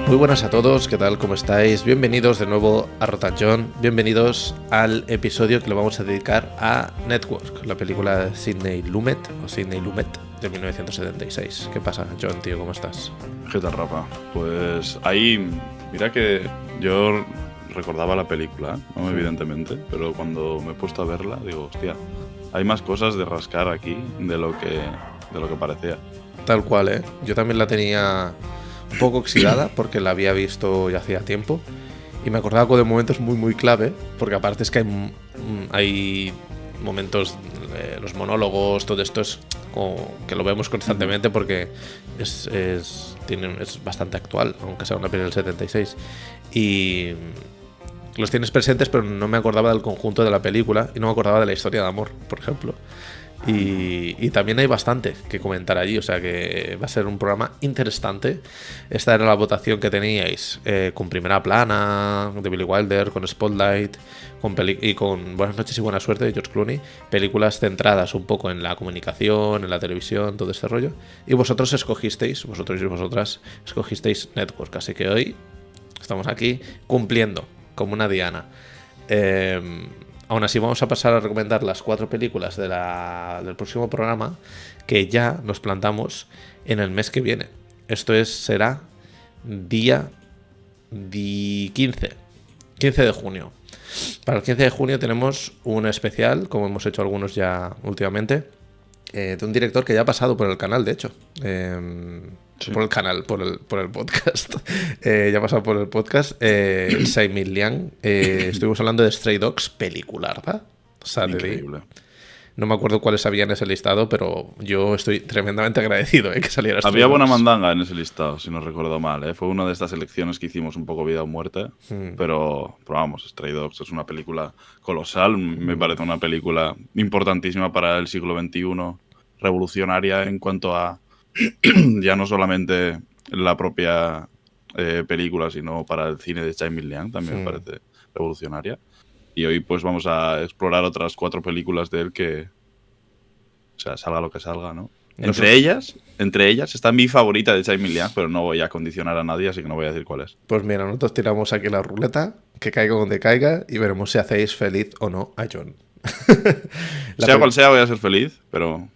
Muy buenas a todos, ¿qué tal? ¿Cómo estáis? Bienvenidos de nuevo a Rotation, bienvenidos al episodio que le vamos a dedicar a Network, la película de Sidney Lumet, de 1976. ¿Qué pasa, John, tío? ¿Cómo estás? ¿Qué tal, Rafa? Pues ahí, mira que yo recordaba la película, ¿no? Evidentemente, pero cuando me he puesto a verla, digo, hostia, hay más cosas de rascar aquí de lo que parecía. Tal cual, ¿eh? Yo también la tenía un poco oxidada porque la había visto ya hacía tiempo y me acordaba de momentos muy clave, porque aparte es que hay momentos, los monólogos, todo esto es como que lo vemos constantemente porque es bastante actual, aunque sea una peli del 76, y los tienes presentes, pero no me acordaba del conjunto de la película y no me acordaba de la historia de amor, por ejemplo. Y también hay bastante que comentar allí, o sea que va a ser un programa interesante. Esta era la votación que teníais, con Primera Plana, de Billy Wilder, con Spotlight, y con Buenas noches y buena suerte, de George Clooney. Películas centradas un poco en la comunicación, en la televisión, todo este rollo. Y vosotros y vosotras escogisteis Network, así que hoy estamos aquí cumpliendo como una diana. Aún así, vamos a pasar a recomendar las 4 películas del próximo programa, que ya nos plantamos en el mes que viene. Esto será día 15 de junio. Para el 15 de junio tenemos un especial, como hemos hecho algunos ya últimamente, de un director que ya ha pasado por el canal, de hecho. Sí. Por el canal, por el podcast. Ya ha pasado por el podcast. Tsai Liang. Estuvimos hablando de Stray Dogs, pelicular, ¿verdad? Increíble. No me acuerdo cuáles había en ese listado, pero yo estoy tremendamente agradecido que saliera Stray Había Dogs. buena mandanga en ese listado, si no recuerdo mal. Fue una de estas elecciones que hicimos un poco vida o muerte. Pero vamos, Stray Dogs es una película colosal. Me parece una película importantísima para el siglo XXI, revolucionaria en cuanto a ya no solamente la propia película, sino para el cine de Tsai Liang, también me parece revolucionaria. Y hoy pues vamos a explorar otras 4 películas de él que, o sea, salga lo que salga, ¿no? Entre ellas está mi favorita de Tsai Liang, pero no voy a condicionar a nadie, así que no voy a decir cuál es. Pues mira, nosotros tiramos aquí la ruleta, que caiga donde caiga, y veremos si hacéis feliz o no a John. Sea cual sea, voy a ser feliz, pero...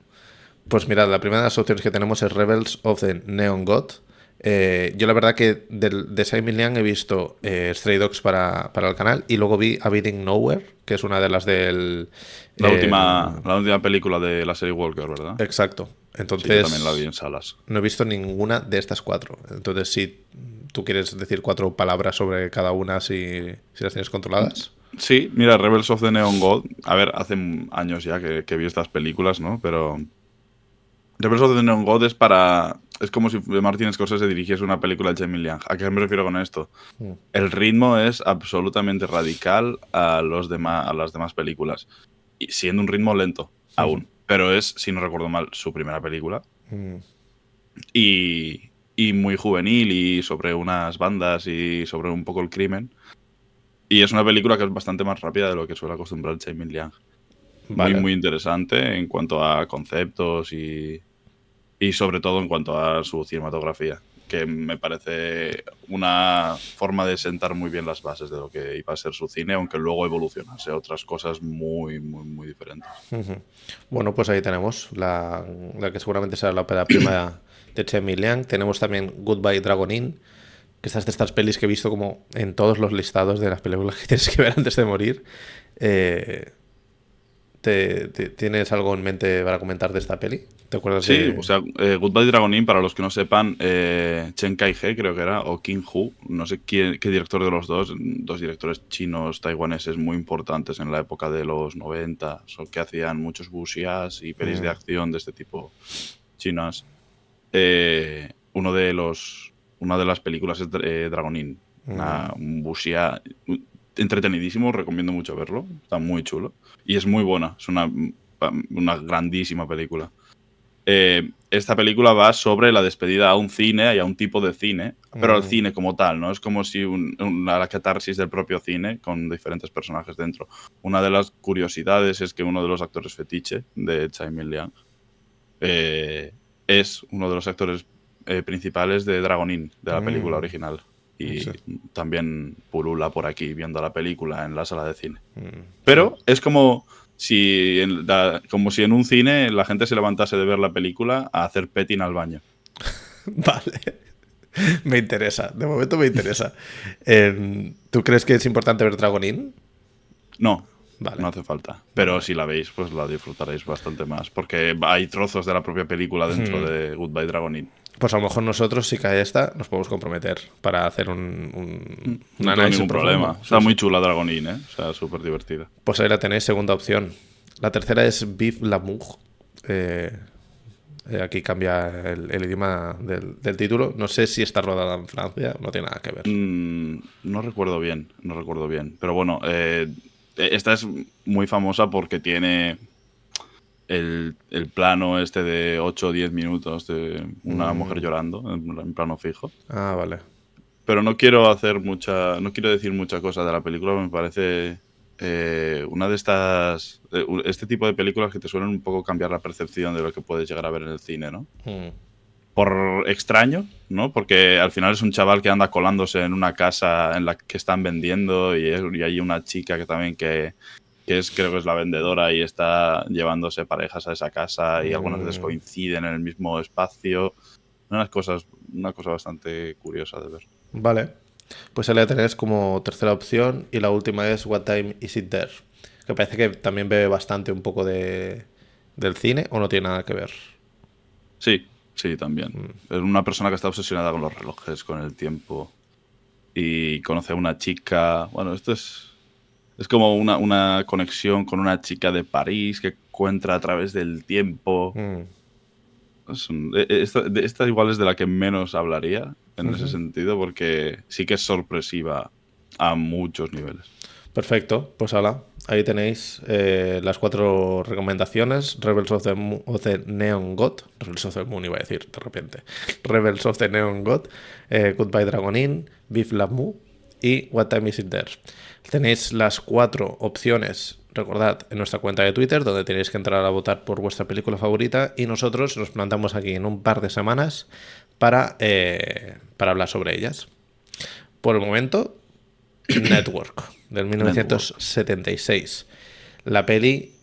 Pues mirad, la primera de las opciones que tenemos es Rebels of the Neon God. Yo la verdad que de Tsai Liang he visto Stray Dogs para el canal, y luego vi A Beating Nowhere, que es una de las del... La última película de la serie Walker, ¿verdad? Exacto. Entonces, sí, yo también la vi en salas. No he visto ninguna de estas 4. Entonces, si tú quieres decir 4 palabras sobre cada una, si las tienes controladas. Sí, mira, Rebels of the Neon God. A ver, hace años ya que vi estas películas, ¿no? Pero... Rebels of the Neon God es como si Martin Scorsese dirigiese una película de Tsai Liang. ¿A qué me refiero con esto? El ritmo es absolutamente radical a las demás películas. Y siendo un ritmo lento, aún. Pero es, si no recuerdo mal, su primera película. Y muy juvenil, y sobre unas bandas y sobre un poco el crimen. Y es una película que es bastante más rápida de lo que suele acostumbrar Tsai Liang. Vale. Muy interesante en cuanto a conceptos y sobre todo en cuanto a su cinematografía, que me parece una forma de sentar muy bien las bases de lo que iba a ser su cine, aunque luego evolucionase a otras cosas muy diferentes. Bueno, pues ahí tenemos la que seguramente será la ópera prima de Tsai Liang. Tenemos también Goodbye Dragon Inn, que es de estas pelis que he visto como en todos los listados de las películas que tienes que ver antes de morir. ¿Tienes algo en mente para comentar de esta peli? ¿Te acuerdas? Sí, o sea, Goodbye Dragon Inn, para los que no sepan, Chen Kai-he creo que era, o King Hu, no sé qué director de los dos directores chinos, taiwaneses muy importantes en la época de los 90, que hacían muchos wuxias y pelis de acción de este tipo chinas. Una de las películas es Dragon Inn, un wuxia entretenidísimo, recomiendo mucho verlo, está muy chulo y es muy buena, es una grandísima película. esta película va sobre la despedida a un cine y a un tipo de cine, pero al cine como tal, ¿no? Es como si la catarsis del propio cine con diferentes personajes dentro. Una de las curiosidades es que uno de los actores fetiche de Tsai Ming-liang es uno de los actores principales de Dragon Inn, de la película original. Y también pulula por aquí viendo la película en la sala de cine. Pero es como si en un cine la gente se levantase de ver la película a hacer petting al baño. Vale. Me interesa. De momento me interesa. ¿Tú crees que es importante ver Dragon Inn? No. Vale. No hace falta. Pero si la veis, pues la disfrutaréis bastante más. Porque hay trozos de la propia película dentro de Goodbye Dragon Inn. Pues a lo mejor nosotros, si cae esta, nos podemos comprometer para hacer un no tengo ningún problema. Está muy chula Dragon Inn, ¿eh? O sea, súper divertida. Pues ahí la tenéis, segunda opción. La tercera es Vive l'amour. Aquí cambia el idioma del título. No sé si está rodada en Francia, no tiene nada que ver. No recuerdo bien. Pero bueno, esta es muy famosa porque tiene el plano este de 8 o 10 minutos de una mujer llorando en plano fijo. Ah, vale. Pero no quiero decir mucha cosa de la película. Me parece una de estas este tipo de películas que te suelen un poco cambiar la percepción de lo que puedes llegar a ver en el cine, ¿no? Por extraño, ¿no? Porque al final es un chaval que anda colándose en una casa en la que están vendiendo y hay una chica que también creo que es la vendedora y está llevándose parejas a esa casa y algunas veces coinciden en el mismo espacio. Una cosa bastante curiosa de ver. Vale. Pues ahí la tenéis como tercera opción y la última es What Time Is It There? Que parece que también bebe bastante un poco del cine o no tiene nada que ver. Sí, también. Es una persona que está obsesionada con los relojes, con el tiempo y conoce a una chica. Bueno, esto es como una conexión con una chica de París que encuentra a través del tiempo. Esta igual es de la que menos hablaría en ese sentido porque sí que es sorpresiva a muchos niveles. Perfecto, pues ahí tenéis las 4 recomendaciones. Rebels of the Neon God. Rebels of the Moon iba a decir de repente. Rebels of the Neon God, Goodbye Dragon Inn, Vive l'amour y What Time Is It There. Tenéis las 4 opciones, recordad, en nuestra cuenta de Twitter, donde tenéis que entrar a votar por vuestra película favorita y nosotros nos plantamos aquí en un par de semanas para hablar sobre ellas. Por el momento, Network, del 1976. La peli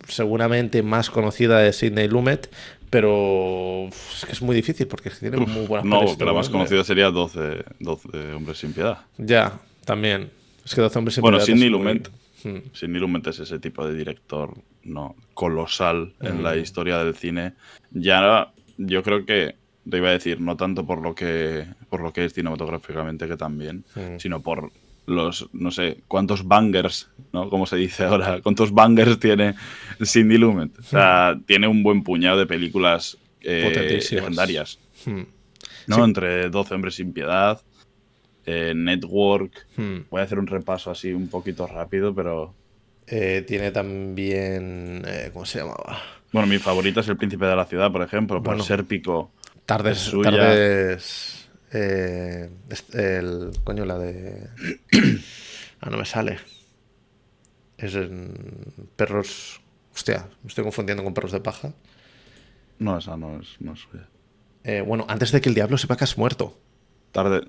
seguramente más conocida de Sidney Lumet, pero es que es muy difícil porque tiene muy buenas pelis. No, la más conocida sería 12 hombres sin piedad. Ya, también. Es que 12 hombres sin piedad. Bueno, Sidney Lumet es ese tipo de director colosal en la historia del cine. Ya yo creo que te iba a decir, no tanto por lo que es cinematográficamente, que también, sino por los, no sé, cuántos bangers, ¿no? Como se dice ahora, cuántos bangers tiene Sidney Lumet. O sea, tiene un buen puñado de películas legendarias. ¿No? Sí. Entre 12 hombres sin piedad, Network. Voy a hacer un repaso así un poquito rápido, pero... tiene también... ¿cómo se llamaba? Bueno, mi favorita es El Príncipe de la Ciudad, por ejemplo, por Sérpico. Tardes la de... no me sale. Es en Perros... Hostia, me estoy confundiendo con Perros de paja. No, esa no es suya. Bueno, Antes de que el diablo sepa que has muerto. Tarde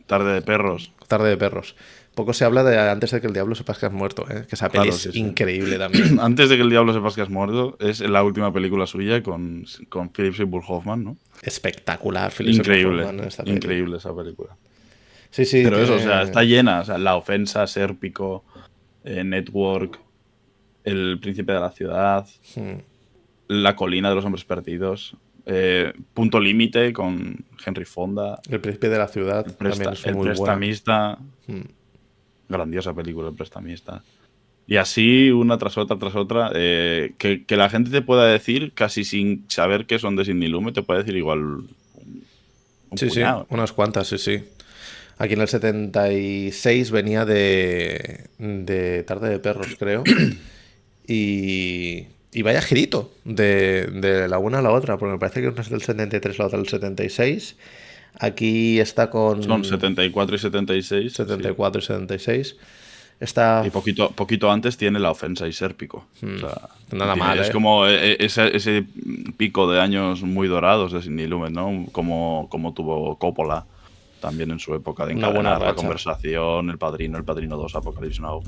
de perros. Tarde de perros. Poco se habla de Antes de que el diablo sepas que has muerto, ¿eh? Que esa peli es increíble también. Antes de que el diablo sepas que has muerto es la última película suya con Philip Seymour Hoffman, ¿no? Espectacular, Philip Seymour Hoffman en esta película. Increíble esa película. Sí. Pero eso, o sea, está llena. O sea, La Ofensa, Sérpico, Network, El Príncipe de la Ciudad, La Colina de los Hombres Perdidos, Punto Límite con Henry Fonda. El Príncipe de la Ciudad también es muy Prestamista. Grandiosa película, El Prestamista. Y así, una tras otra, que la gente te pueda decir, casi sin saber que son de Sidney Lumet, te puede decir igual un puñado. Sí, unas cuantas, sí. Aquí en el 76 venía de Tarde de Perros, creo. Y y vaya girito de la una a la otra, porque me parece que una es del 73, la otra del 76. Aquí está Son con 74 y 76, 74 y 76. Y Está poquito antes tiene La ofensa y Sérpico. O sea, nada mal, es como ese pico de años muy dorados de Sidney Lumet, ¿no? Como tuvo Coppola también en su época de una buena encadenar La racha. conversación, El Padrino 2, Apocalypse Now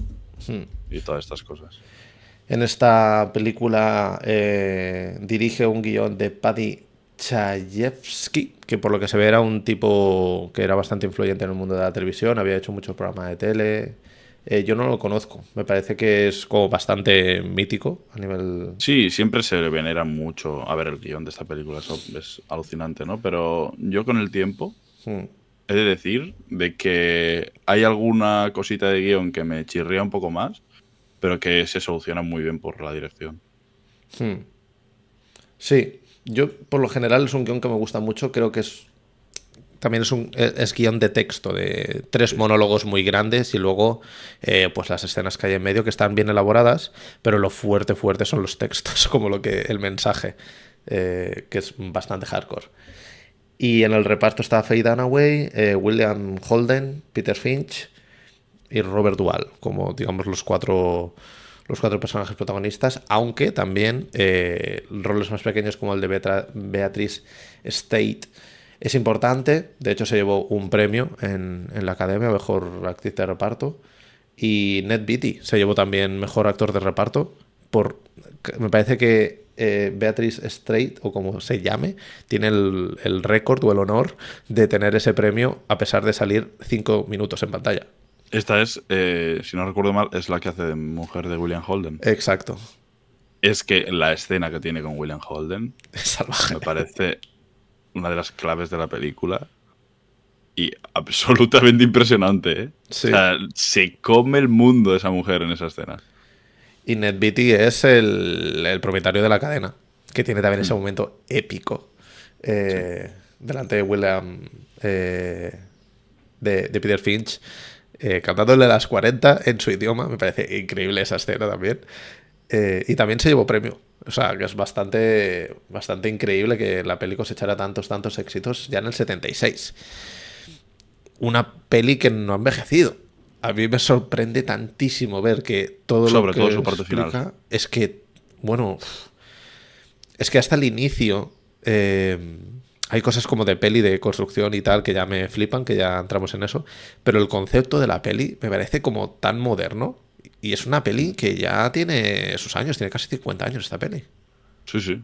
y todas estas cosas. En esta película dirige un guión de Paddy Chayefsky, que por lo que se ve era un tipo que era bastante influyente en el mundo de la televisión, había hecho muchos programas de tele. Yo no lo conozco, me parece que es como bastante mítico a nivel... Sí, siempre se venera mucho a ver el guión de esta película, eso es alucinante, ¿no? Pero yo con el tiempo he de decir de que hay alguna cosita de guión que me chirría un poco más, pero que se soluciona muy bien por la dirección. Sí, yo por lo general es un guión que me gusta mucho, creo que también es guión de texto, de 3 monólogos muy grandes y luego pues las escenas que hay en medio que están bien elaboradas, pero lo fuerte son los textos, como el mensaje, que es bastante hardcore. Y en el reparto está Faye Dunaway, William Holden, Peter Finch y Robert Duvall, como digamos los cuatro personajes protagonistas, aunque también roles más pequeños como el de Beatrice State es importante. De hecho se llevó un premio en la Academia, mejor actriz de reparto, y Ned Beatty se llevó también mejor actor de reparto me parece que Beatrice Straight, o como se llame, tiene el récord o el honor de tener ese premio a pesar de salir 5 minutos en pantalla. Esta es, si no recuerdo mal, es la que hace de mujer de William Holden. Exacto. Es que la escena que tiene con William Holden es salvaje. Me parece una de las claves de la película y absolutamente impresionante, ¿eh? Sí. O sea, se come el mundo esa mujer en esa escena. Y Ned Beatty es el propietario de la cadena, que tiene también ese momento épico delante de William, de Peter Finch, cantándole las 40 en su idioma. Me parece increíble esa escena también. Y también se llevó premio. O sea, que es bastante increíble que la peli cosechara tantos éxitos ya en el 76. Una peli que no ha envejecido. A mí me sorprende tantísimo ver que todo Sobre lo que todo su parte explica final. es que, bueno, es que hasta el inicio hay cosas como de peli de construcción y tal que ya me flipan, que ya entramos en eso, pero el concepto de la peli me parece como tan moderno y es una peli que ya tiene sus años, tiene casi 50 años esta peli. Sí.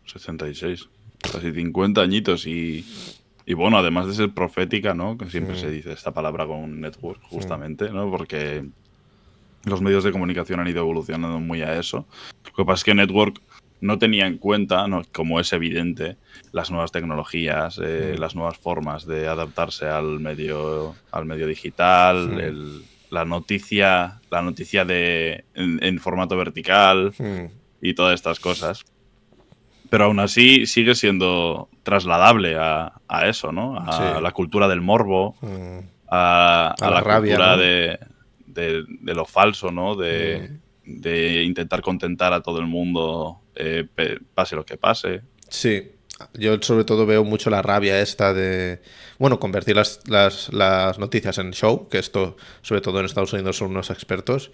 66. Casi 50 añitos y bueno, además de ser profética, ¿no? Que siempre se dice esta palabra con Network, justamente, ¿no? Porque los medios de comunicación han ido evolucionando muy a eso. Lo que pasa es que Network no tenía en cuenta, ¿no? Como es evidente, las nuevas tecnologías, las nuevas formas de adaptarse al medio digital, la noticia en formato vertical y todas estas cosas. Pero aún así sigue siendo trasladable a eso, ¿no? A la cultura del morbo, a la rabia, cultura, ¿no? de lo falso, ¿no? De intentar contentar a todo el mundo, pase lo que pase. Sí, yo sobre todo veo mucho la rabia esta de, bueno, convertir las noticias en show, que esto, sobre todo en Estados Unidos, son unos expertos,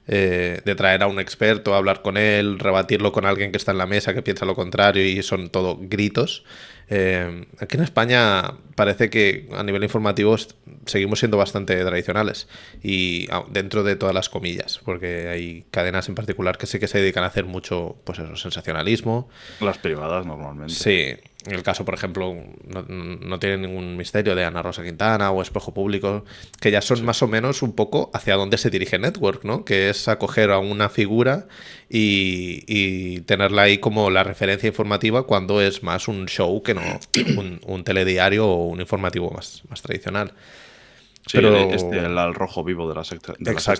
de traer a un experto, hablar con él, rebatirlo con alguien que está en la mesa que piensa lo contrario y son todo gritos. Aquí en España parece que a nivel informativo seguimos siendo bastante tradicionales y dentro de todas las comillas, porque hay cadenas en particular que sí que se dedican a hacer mucho, pues eso, sensacionalismo. Las privadas normalmente. Sí, en el caso, por ejemplo, no tiene ningún misterio de Ana Rosa Quintana o Espejo Público, que ya son más o menos un poco hacia dónde se dirige Network, ¿no? Que es acoger a una figura y tenerla ahí como la referencia informativa cuando es más un show que no un telediario o un informativo más tradicional. Sí, pero el al rojo vivo de la Sexta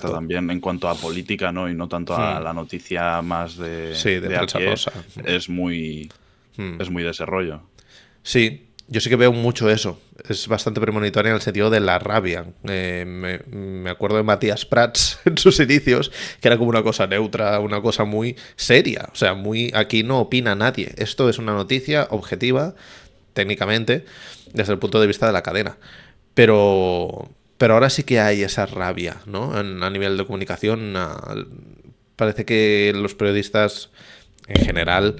también, en cuanto a política, ¿no? Y no tanto a la noticia más de prensa a pie, rosa. es muy de ese rollo. Sí, yo sí que veo mucho eso. Es bastante premonitoria en el sentido de la rabia. Me acuerdo de Matías Prats en sus inicios, que era como una cosa neutra, una cosa muy seria. O sea, muy aquí no opina nadie. Esto es una noticia objetiva, técnicamente, desde el punto de vista de la cadena. Pero ahora sí que hay esa rabia, ¿no? A nivel de comunicación, parece que los periodistas en general,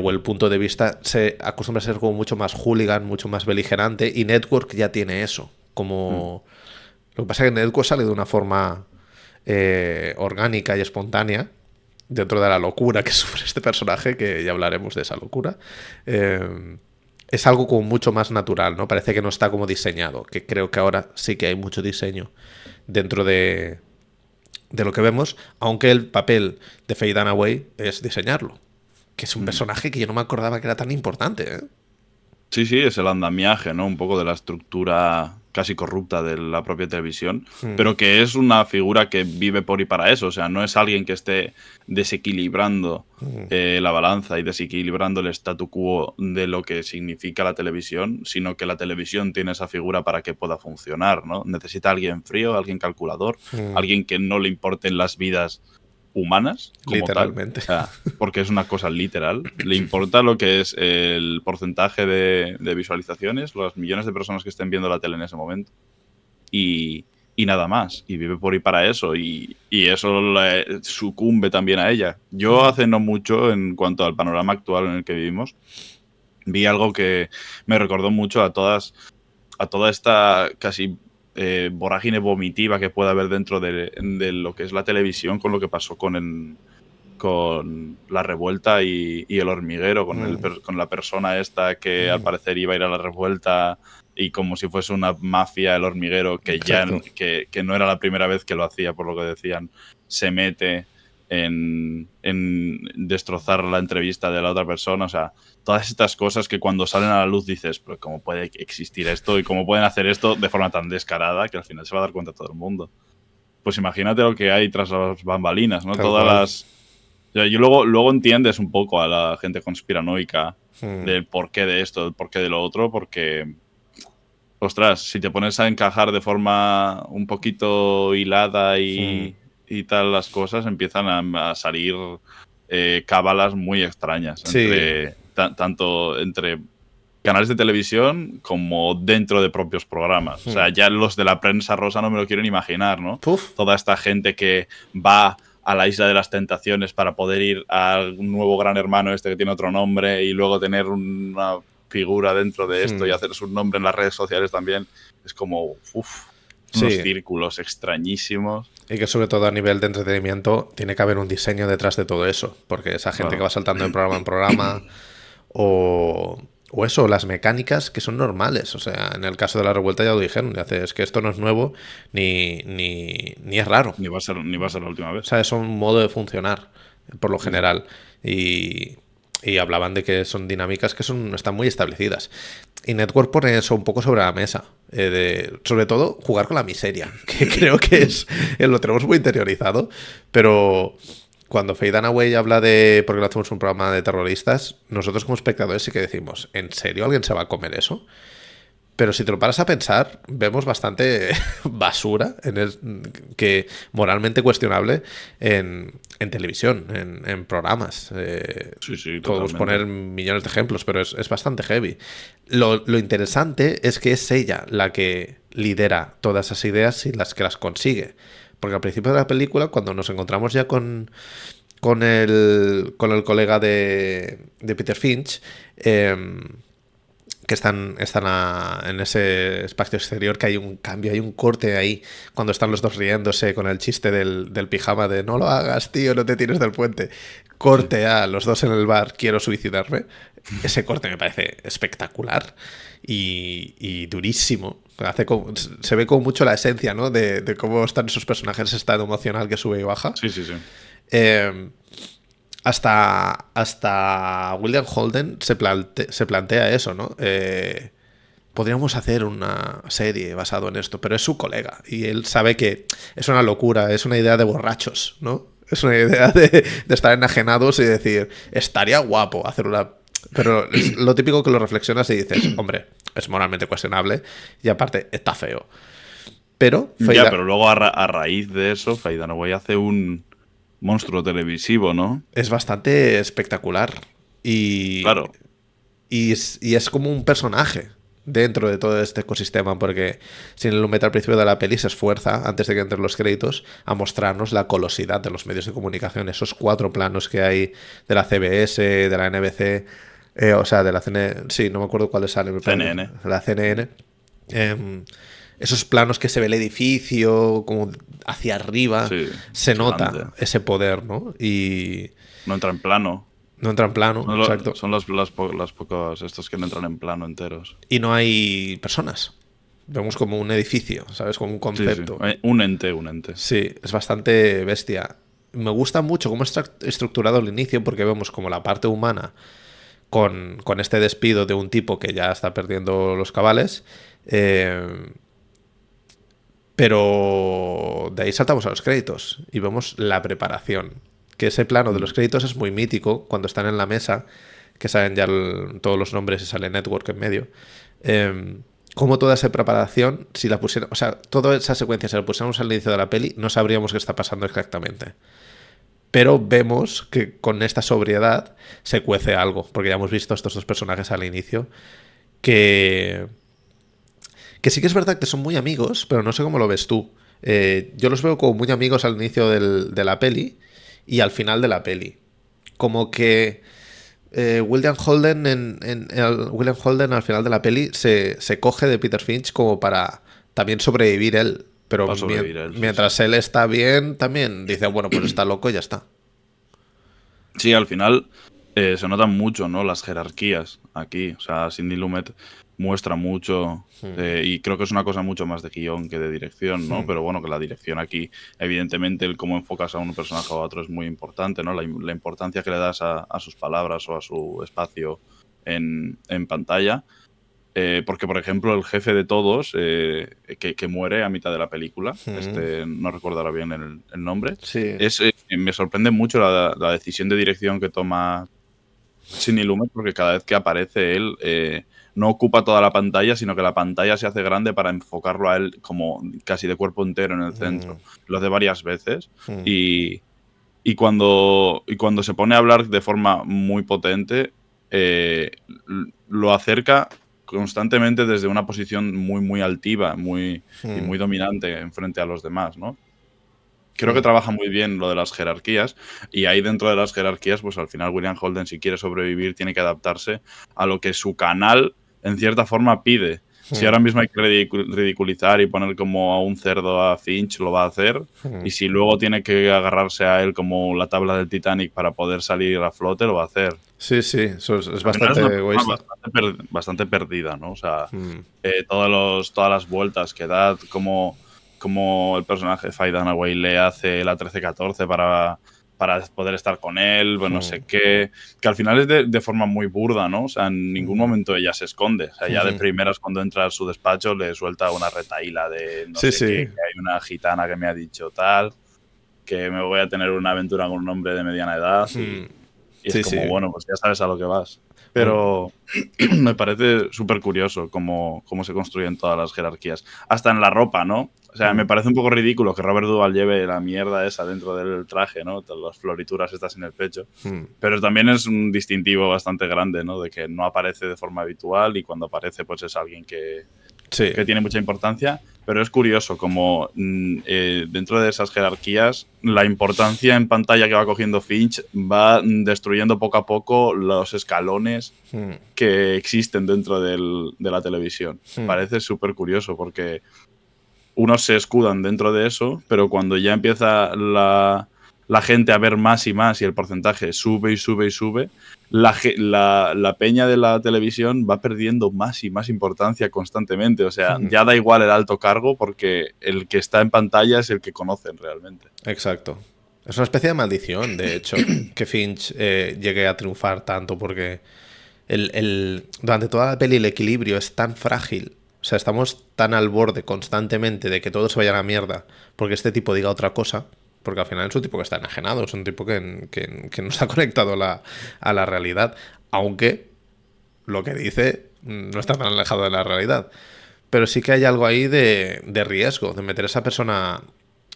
o el punto de vista se acostumbra a ser como mucho más hooligan, mucho más beligerante, y Network ya tiene eso. Como lo que pasa es que Network sale de una forma orgánica y espontánea, dentro de la locura que sufre este personaje, que ya hablaremos de esa locura. Es algo como mucho más natural, ¿no? Parece que no está como diseñado, que creo que ahora sí que hay mucho diseño dentro de lo que vemos, aunque el papel de Faye Dunaway es diseñarlo, que es un personaje que yo no me acordaba que era tan importante, ¿eh? Sí, sí, es el andamiaje, ¿no? Un poco de la estructura casi corrupta de la propia televisión, pero que es una figura que vive por y para eso. O sea, no es alguien que esté desequilibrando la balanza y desequilibrando el statu quo de lo que significa la televisión, sino que la televisión tiene esa figura para que pueda funcionar, ¿no? Necesita alguien frío, alguien calculador, alguien que no le importen las vidas humanas, como literalmente. tal. O sea, porque es una cosa literal. Le importa lo que es el porcentaje de visualizaciones, los millones de personas que estén viendo la tele en ese momento. Y nada más. Y vive por y para eso. Y eso le sucumbe también a ella. Yo hace no mucho, en cuanto al panorama actual en el que vivimos, vi algo que me recordó mucho a toda esta casi vorágine vomitiva que puede haber dentro de lo que es la televisión, con lo que pasó con La Revuelta y El Hormiguero, con la persona esta que al parecer iba a ir a La Revuelta y como si fuese una mafia, El Hormiguero, que no era la primera vez que lo hacía, por lo que decían, se mete en destrozar la entrevista de la otra persona. O sea, todas estas cosas que cuando salen a la luz dices, pero ¿cómo puede existir esto? Y cómo pueden hacer esto de forma tan descarada que al final se va a dar cuenta todo el mundo. Pues imagínate lo que hay tras las bambalinas, ¿no? Todas las... O sea, yo luego entiendes un poco a la gente conspiranoica del porqué de esto, del porqué de lo otro, porque, ostras, si te pones a encajar de forma un poquito hilada y tal las cosas, empiezan a salir cábalas muy extrañas. Tanto entre canales de televisión como dentro de propios programas. O sea, ya los de la prensa rosa no me lo quieren imaginar, ¿no? Toda esta gente que va a la Isla de las Tentaciones para poder ir al nuevo Gran Hermano este que tiene otro nombre y luego tener una figura dentro de esto y hacer su nombre en las redes sociales también. Es como, unos círculos extrañísimos. Y que sobre todo a nivel de entretenimiento tiene que haber un diseño detrás de todo eso, porque esa gente que va saltando de programa en programa o eso, las mecánicas que son normales. O sea, en el caso de La Revuelta ya lo dijeron, es que esto no es nuevo ni es raro. Ni va a ser la última vez. O sea, es un modo de funcionar, por lo general. Y hablaban de que son dinámicas que están muy establecidas. Y Network pone eso un poco sobre la mesa. Sobre todo, jugar con la miseria, que creo que lo tenemos muy interiorizado. Pero cuando Faye Dunaway habla de por qué no hacemos un programa de terroristas, nosotros como espectadores sí que decimos, ¿en serio alguien se va a comer eso? Pero si te lo paras a pensar, vemos bastante basura que moralmente cuestionable en televisión, en programas. Sí, podemos poner millones de ejemplos, pero es bastante heavy. Lo interesante es que es ella la que lidera todas esas ideas y las que las consigue. Porque al principio de la película, cuando nos encontramos ya con el colega de Peter Finch, que están en ese espacio exterior, que hay un cambio, hay un corte ahí, cuando están los dos riéndose con el chiste del pijama de no lo hagas, tío, no te tires del puente. Corte a los dos en el bar, quiero suicidarme. Ese corte me parece espectacular y durísimo. Se ve como mucho la esencia, ¿no? de cómo están esos personajes, ese estado emocional que sube y baja. Sí. Hasta William Holden se plantea eso, ¿no? Podríamos hacer una serie basado en esto, pero es su colega y él sabe que es una locura, es una idea de borrachos, ¿no? Es una idea de estar enajenados y decir, estaría guapo hacer Pero es lo típico que lo reflexionas y dices, hombre, es moralmente cuestionable y aparte está feo. Pero Ya, pero luego a raíz de eso, Faye Dunaway hace un monstruo televisivo, ¿no? es bastante espectacular. Y, Claro. y es como un personaje dentro de todo este ecosistema, porque Sidney Lumet al principio de la peli se esfuerza, antes de que entren los créditos, a mostrarnos la colosidad de los medios de comunicación, esos 4 planos que hay de la CBS, de la NBC, o sea, de la CNN, sí, no me acuerdo cuáles salen, CNN. la CNN, esos planos que se ve el edificio como hacia arriba, Sí, se gigante. nota ese poder, ¿no? Y No entra en plano. no entra en plano, Son, exacto. son las pocas estos que no entran en plano enteros. Y no hay personas. Vemos como un edificio, ¿sabes? Como un Sí, concepto. sí. Un ente. Sí, es bastante bestia. Me gusta mucho cómo está estructurado el inicio porque vemos como la parte humana con este despido de un tipo que ya está perdiendo los cabales. Pero de ahí saltamos a los créditos y vemos la preparación. Que ese plano de los créditos es muy mítico cuando están en la mesa, que salen ya todos los nombres y sale Network en medio. Como toda esa preparación, si la pusiéramos, o sea, toda esa secuencia, si la pusiéramos al inicio de la peli, no sabríamos qué está pasando exactamente. Pero vemos que con esta sobriedad se cuece algo, porque ya hemos visto estos 2 personajes al inicio, que sí que es verdad que son muy amigos, pero no sé cómo lo ves tú. Yo los veo como muy amigos al inicio de la peli y al final de la peli. Como que William Holden William Holden al final de la peli se coge de Peter Finch como para también sobrevivir él. Pero Para sobrevivir él, mientras él está bien, también dice, bueno, pues está loco y ya está. Sí, al final se notan mucho, ¿no? Las jerarquías aquí. O sea, Sidney Lumet muestra mucho y creo que es una cosa mucho más de guión que de dirección, ¿no? Pero bueno, que la dirección aquí, evidentemente, el cómo enfocas a un personaje o a otro es muy importante, ¿no? La importancia que le das a sus palabras o a su espacio en pantalla. Porque, por ejemplo, el jefe de todos, que muere a mitad de la película, no recuerdo ahora bien el nombre, Sí. me sorprende mucho la decisión de dirección que toma Sidney Lumet, porque cada vez que aparece él no ocupa toda la pantalla, sino que la pantalla se hace grande para enfocarlo a él como casi de cuerpo entero en el centro. Lo hace varias veces y cuando se pone a hablar de forma muy potente, lo acerca constantemente desde una posición muy, muy altiva y muy dominante en frente a los demás, ¿no? Creo que trabaja muy bien lo de las jerarquías y ahí dentro de las jerarquías, pues al final William Holden, si quiere sobrevivir, tiene que adaptarse a lo que su canal, en cierta forma, pide. Si ahora mismo hay que ridiculizar y poner como a un cerdo a Finch, lo va a hacer. Y si luego tiene que agarrarse a él como la tabla del Titanic para poder salir a flote, lo va a hacer. Sí, sí, eso es bastante egoísta. Bastante perdida, ¿no? O sea, todas las vueltas que da, como el personaje de Faye Dunaway le hace la 13-14 para poder estar con él, bueno, no sé qué, que al final es de forma muy burda, ¿no? O sea, en ningún momento ella se esconde. O sea, ya de primeras cuando entra a su despacho le suelta una retahíla de no sé qué, que hay una gitana que me ha dicho tal, que me voy a tener una aventura con un hombre de mediana edad y es como, bueno, pues ya sabes a lo que vas. Pero me parece súper curioso cómo se construyen todas las jerarquías. Hasta en la ropa, ¿no? O sea, me parece un poco ridículo que Robert Duvall lleve la mierda esa dentro del traje, ¿no? Todas las florituras estas en el pecho. Pero también es un distintivo bastante grande, ¿no? De que no aparece de forma habitual y cuando aparece, pues es alguien que tiene mucha importancia. Pero es curioso como dentro de esas jerarquías la importancia en pantalla que va cogiendo Finch va destruyendo poco a poco los escalones que existen dentro de la televisión. Parece súper curioso porque unos se escudan dentro de eso, pero cuando ya empieza la gente a ver más y más y el porcentaje sube y sube y sube, la peña de la televisión va perdiendo más y más importancia constantemente. O sea, ya da igual el alto cargo porque el que está en pantalla es el que conocen realmente. Exacto. Es una especie de maldición, de hecho, que Finch llegue a triunfar tanto porque durante toda la peli el equilibrio es tan frágil. O sea, estamos tan al borde constantemente de que todo se vaya a la mierda porque este tipo diga otra cosa. Porque al final es un tipo que está enajenado, es un tipo que no está conectado a la realidad. Aunque lo que dice no está tan alejado de la realidad. Pero sí que hay algo ahí de riesgo, de meter a esa persona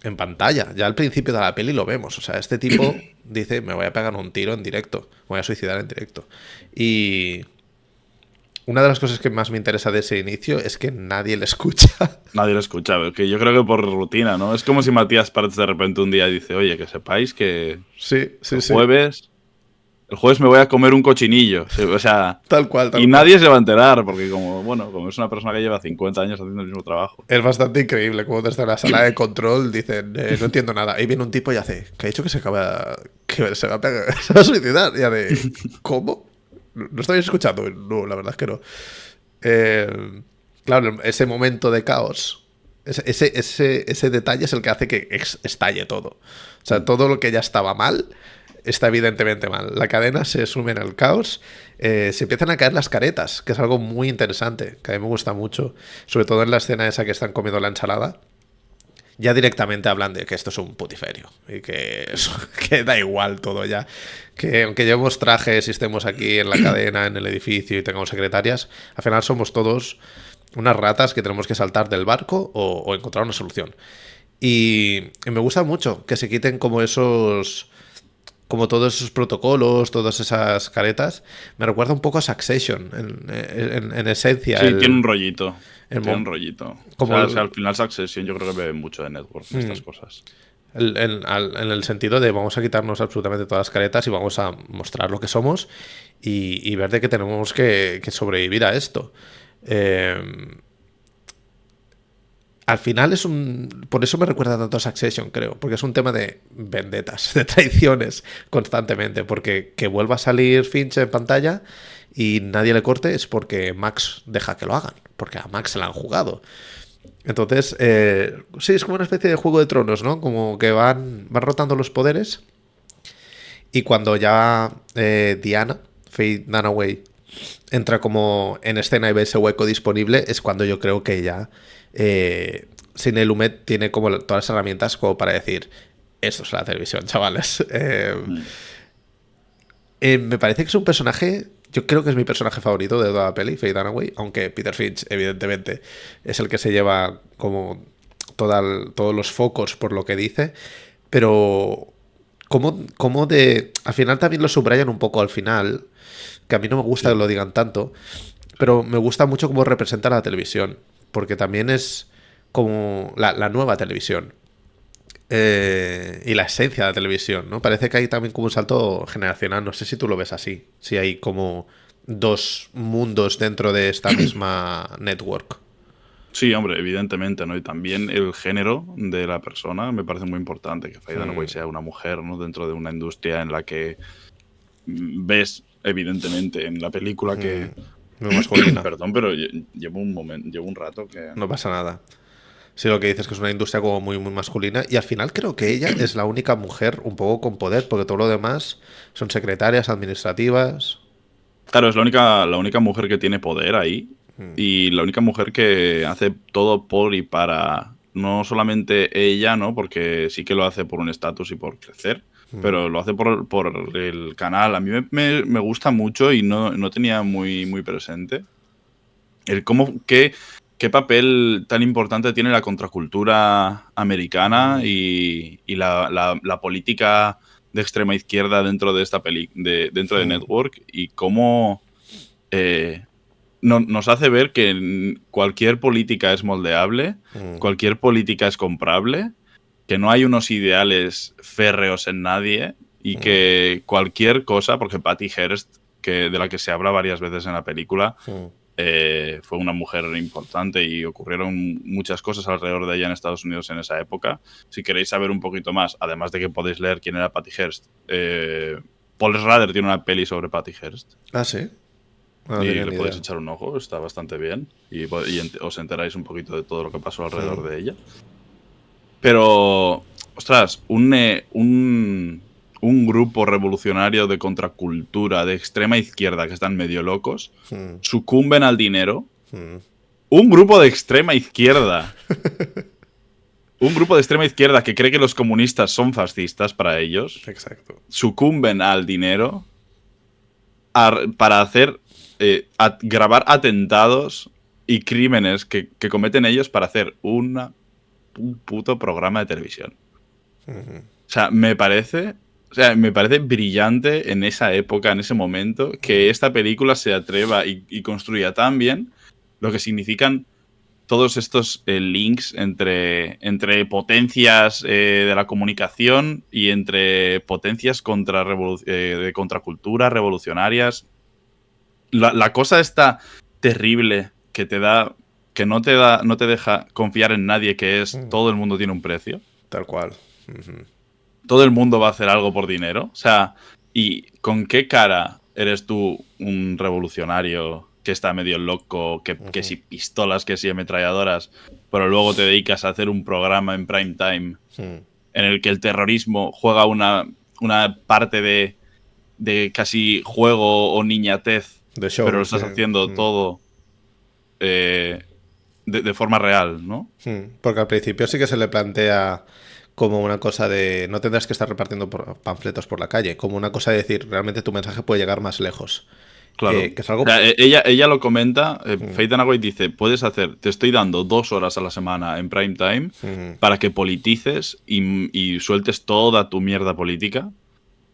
en pantalla. Ya al principio de la peli lo vemos. O sea, este tipo dice, me voy a pegar un tiro en directo, me voy a suicidar en directo. Y una de las cosas que más me interesa de ese inicio es que nadie le escucha. Nadie lo escucha, que yo creo que por rutina, ¿no? Es como si Matías Prats de repente un día dice, oye, que sepáis que Sí. el jueves me voy a comer un cochinillo. O sea, Tal cual. Y nadie se va a enterar, porque como es una persona que lleva 50 años haciendo el mismo trabajo. Es bastante increíble como desde la sala de control dicen, no entiendo nada. Ahí viene un tipo y hace, que ha dicho que se acaba, que se va a pegar, se va a suicidar. Y de, ¿cómo? ¿No estáis escuchando? No, la verdad es que no. Claro, ese momento de caos, ese detalle es el que hace que estalle todo. O sea, todo lo que ya estaba mal está evidentemente mal. La cadena se sume en el caos. Se empiezan a caer las caretas, que es algo muy interesante, que a mí me gusta mucho. Sobre todo en la escena esa que están comiendo la ensalada. Ya directamente hablan de que esto es un putiferio y que da igual todo ya. Que aunque llevemos trajes y estemos aquí en la cadena, en el edificio y tengamos secretarias, al final somos todos unas ratas que tenemos que saltar del barco o encontrar una solución. Y me gusta mucho que se quiten como todos esos protocolos, todas esas caretas. Me recuerda un poco a Succession, en esencia. Sí, tiene un rollito. Tiene un rollito. O sea, al final Succession yo creo que bebe mucho de Network en estas cosas. En el sentido de vamos a quitarnos absolutamente todas las caretas y vamos a mostrar lo que somos y ver de que tenemos que sobrevivir a esto. Al final es por eso me recuerda tanto a Succession, creo, porque es un tema de vendetas, de traiciones constantemente, porque que vuelva a salir Finch en pantalla y nadie le corte es porque Max deja que lo hagan, porque a Max se la han jugado. Entonces, sí, es como una especie de Juego de Tronos, ¿no? Como que van rotando los poderes y cuando ya Diana, Faye Dunaway, entra como en escena y ve ese hueco disponible, es cuando yo creo que ya Sidney Lumet tiene como todas las herramientas como para decir, esto es la televisión, chavales. Me parece que es un personaje, yo creo que es mi personaje favorito de toda la peli, Faye Dunaway, aunque Peter Finch evidentemente es el que se lleva como todos los focos por lo que dice, pero al final también lo subrayan un poco al final, que a mí no me gusta que lo digan tanto, pero me gusta mucho cómo representa la televisión, porque también es como la nueva televisión y la esencia de la televisión, ¿no? Parece que hay también como un salto generacional, no sé si tú lo ves así, si hay como dos mundos dentro de esta misma network. Sí, hombre, evidentemente, ¿no? Y también el género de la persona me parece muy importante, que Faye Dunaway sea una mujer, ¿no? Dentro de una industria en la que ves, evidentemente, en la película que... Muy masculina. Perdón, pero llevo un rato que... No pasa nada. Sí, lo que dices es que es una industria como muy, muy masculina. Y al final creo que ella es la única mujer un poco con poder, porque todo lo demás son secretarias administrativas. Claro, es la única mujer que tiene poder ahí. Y la única mujer que hace todo por y para, no solamente ella, ¿no? Porque sí que lo hace por un estatus y por crecer, pero lo hace por el canal. A mí me gusta mucho y no tenía muy, muy presente el qué papel tan importante tiene la contracultura americana y la política de extrema izquierda dentro de esta dentro de Network, y cómo nos hace ver que cualquier política es moldeable, cualquier política es comprable, que no hay unos ideales férreos en nadie y que cualquier cosa, porque Patty Hearst, de la que se habla varias veces en la película, fue una mujer importante y ocurrieron muchas cosas alrededor de ella en Estados Unidos en esa época. Si queréis saber un poquito más, además de que podéis leer quién era Patty Hearst, Paul Schrader tiene una peli sobre Patty Hearst. Ah, sí. Y le podéis echar un ojo, está bastante bien. Y os enteráis un poquito de todo lo que pasó alrededor de ella. Pero, ostras, un grupo revolucionario de contracultura, de extrema izquierda, que están medio locos, sucumben al dinero. Un grupo de extrema izquierda. Un grupo de extrema izquierda que cree que los comunistas son fascistas para ellos. Exacto. Sucumben al dinero para hacer grabar atentados y crímenes que cometen ellos para hacer un puto programa de televisión. O sea, me parece brillante en esa época, en ese momento, que esta película se atreva y construya tan bien lo que significan todos estos links entre potencias de la comunicación y entre potencias de contracultura, revolucionarias. La cosa está terrible que no te deja confiar en nadie, que es todo el mundo tiene un precio. Tal cual. Todo el mundo va a hacer algo por dinero. O sea, ¿y con qué cara eres tú un revolucionario que está medio loco, que si pistolas, que si ametralladoras, pero luego te dedicas a hacer un programa en prime time en el que el terrorismo juega una parte de casi juego o niñatez, de show, pero lo estás haciendo todo de forma real, ¿no? Porque al principio sí que se le plantea como una cosa de no tendrás que estar repartiendo panfletos por la calle, como una cosa de decir, realmente tu mensaje puede llegar más lejos. Claro. Que es algo... O sea, ella lo comenta, Faye Dunaway dice, te estoy dando 2 horas a la semana en prime time para que politices y sueltes toda tu mierda política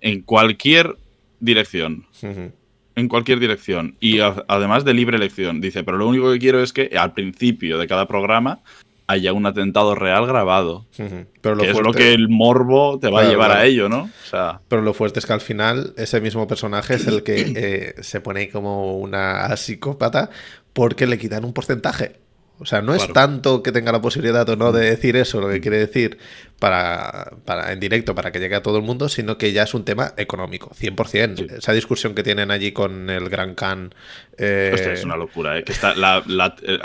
en cualquier dirección. En cualquier dirección. Y además de libre elección. Dice, pero lo único que quiero es que al principio de cada programa haya un atentado real grabado. Pero que es lo que el morbo te va a llevar a ello, ¿no? O sea, pero lo fuerte es que al final ese mismo personaje es el que se pone como una psicópata porque le quitan un porcentaje. O sea, no es tanto que tenga la posibilidad o no de decir eso, lo que quiere decir para en directo, para que llegue a todo el mundo, sino que ya es un tema económico, 100%. Sí. Esa discusión que tienen allí con el Gran Khan... Hostia, es una locura, ¿eh? Que está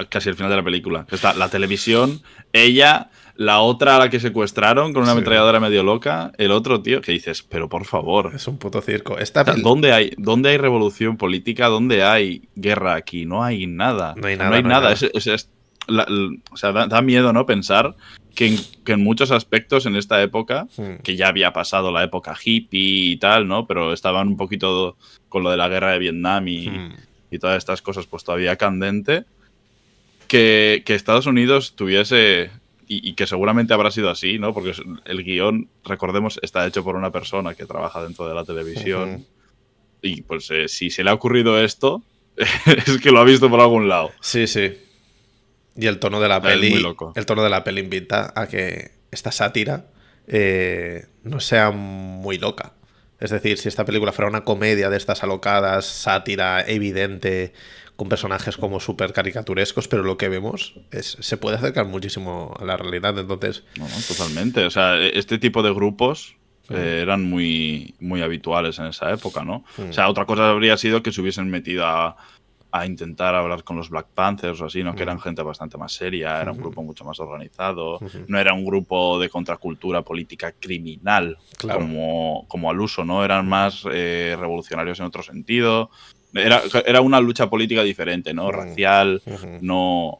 casi al final de la película. Que está la televisión, ella, la otra a la que secuestraron con una ametralladora medio loca, el otro tío, que dices, pero por favor. Es un puto circo. ¿Dónde hay revolución política? ¿Dónde hay guerra aquí? No hay nada. No hay nada. O sea, da miedo, ¿no? Pensar que en muchos aspectos en esta época, que ya había pasado la época hippie y tal, ¿no? Pero estaban un poquito con lo de la guerra de Vietnam y todas estas cosas, pues todavía candente, que Estados Unidos tuviese, y que seguramente habrá sido así, ¿no? Porque el guión, recordemos, está hecho por una persona que trabaja dentro de la televisión. Y pues si se le ha ocurrido esto, es que lo ha visto por algún lado. Sí, sí. Y el tono de la peli, el tono de la peli invita a que esta sátira no sea muy loca. Es decir, si esta película fuera una comedia de estas alocadas, sátira evidente, con personajes como súper caricaturescos, pero lo que vemos se puede acercar muchísimo a la realidad. Entonces, no, totalmente. O sea, este tipo de grupos eran muy, muy habituales en esa época, ¿no? O sea, otra cosa habría sido que se hubiesen metido a intentar hablar con los Black Panthers o así, ¿no? Que eran gente bastante más seria, era un grupo mucho más organizado, no era un grupo de contracultura política criminal, claro, como al uso, ¿no? Eran más revolucionarios en otro sentido. Era una lucha política diferente, ¿no? Racial, no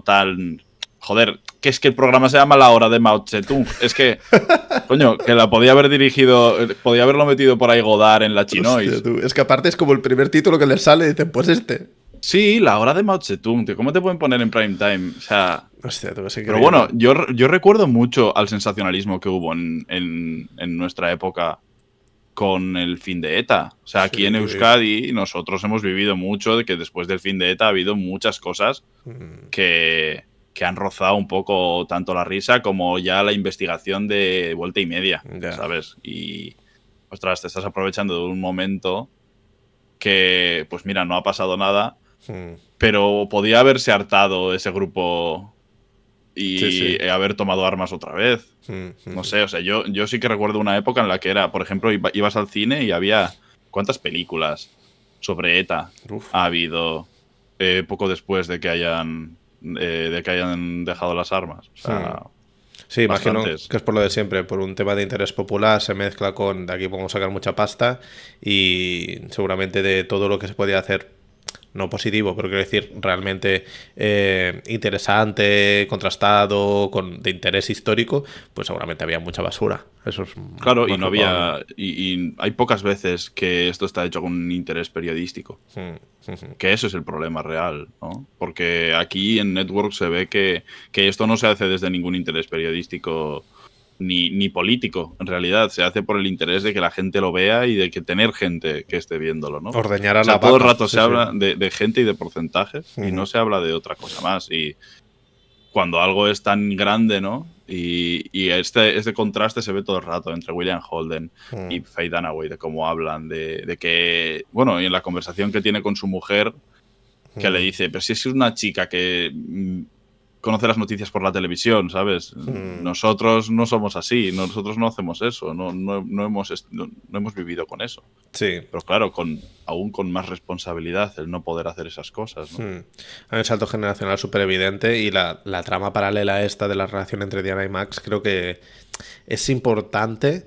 tal... Joder, que es que el programa se llama La Hora de Mao Zedong. Es que, coño, que la podía haberlo metido por ahí Godard en la Chinois. Hostia, es que aparte es como el primer título que les sale y dicen, pues este. Sí, La Hora de Mao Zedong, tío. ¿Cómo te pueden poner en prime time? O sea... Hostia, pero bueno, yo recuerdo mucho al sensacionalismo que hubo en nuestra época con el fin de ETA. O sea, aquí en Euskadi nosotros hemos vivido mucho de que después del fin de ETA ha habido muchas cosas que han rozado un poco tanto la risa como ya la investigación de vuelta y media, ¿sabes? Y, ostras, te estás aprovechando de un momento que, pues mira, no ha pasado nada, pero podía haberse hartado ese grupo y haber tomado armas otra vez. No sé, o sea, yo sí que recuerdo una época en la que era, por ejemplo, ibas al cine y había... ¿Cuántas películas sobre ETA ha habido poco después de que hayan dejado las armas? O sea, sí, imagino que es por lo de siempre, por un tema de interés popular, se mezcla con de aquí podemos sacar mucha pasta y seguramente de todo lo que se podía hacer no positivo, pero quiero decir realmente interesante, contrastado, de interés histórico, pues seguramente había mucha basura. Eso es Claro, y más no probable. había. Y hay pocas veces que esto está hecho con un interés periodístico. Que eso es el problema real, ¿no? Porque aquí en Network se ve que esto no se hace desde ningún interés periodístico ni político, en realidad. Se hace por el interés de que la gente lo vea y de que tener gente que esté viéndolo, ¿no? Ordeñar O a sea, la todo el vaca. rato Sí, se sí. habla de gente y de porcentajes y no se habla de otra cosa más. Y cuando algo es tan grande, ¿no? Y este contraste se ve todo el rato entre William Holden y Faye Dunaway, de cómo hablan, de que, bueno, y en la conversación que tiene con su mujer, que le dice, pero si es una chica que conoce las noticias por la televisión, ¿sabes? Nosotros no somos así, nosotros no hacemos eso, no hemos vivido con eso. Sí. Pero claro, aún con más responsabilidad el no poder hacer esas cosas, ¿no? Hay un salto generacional súper evidente y la trama paralela esta de la relación entre Diana y Max creo que es importante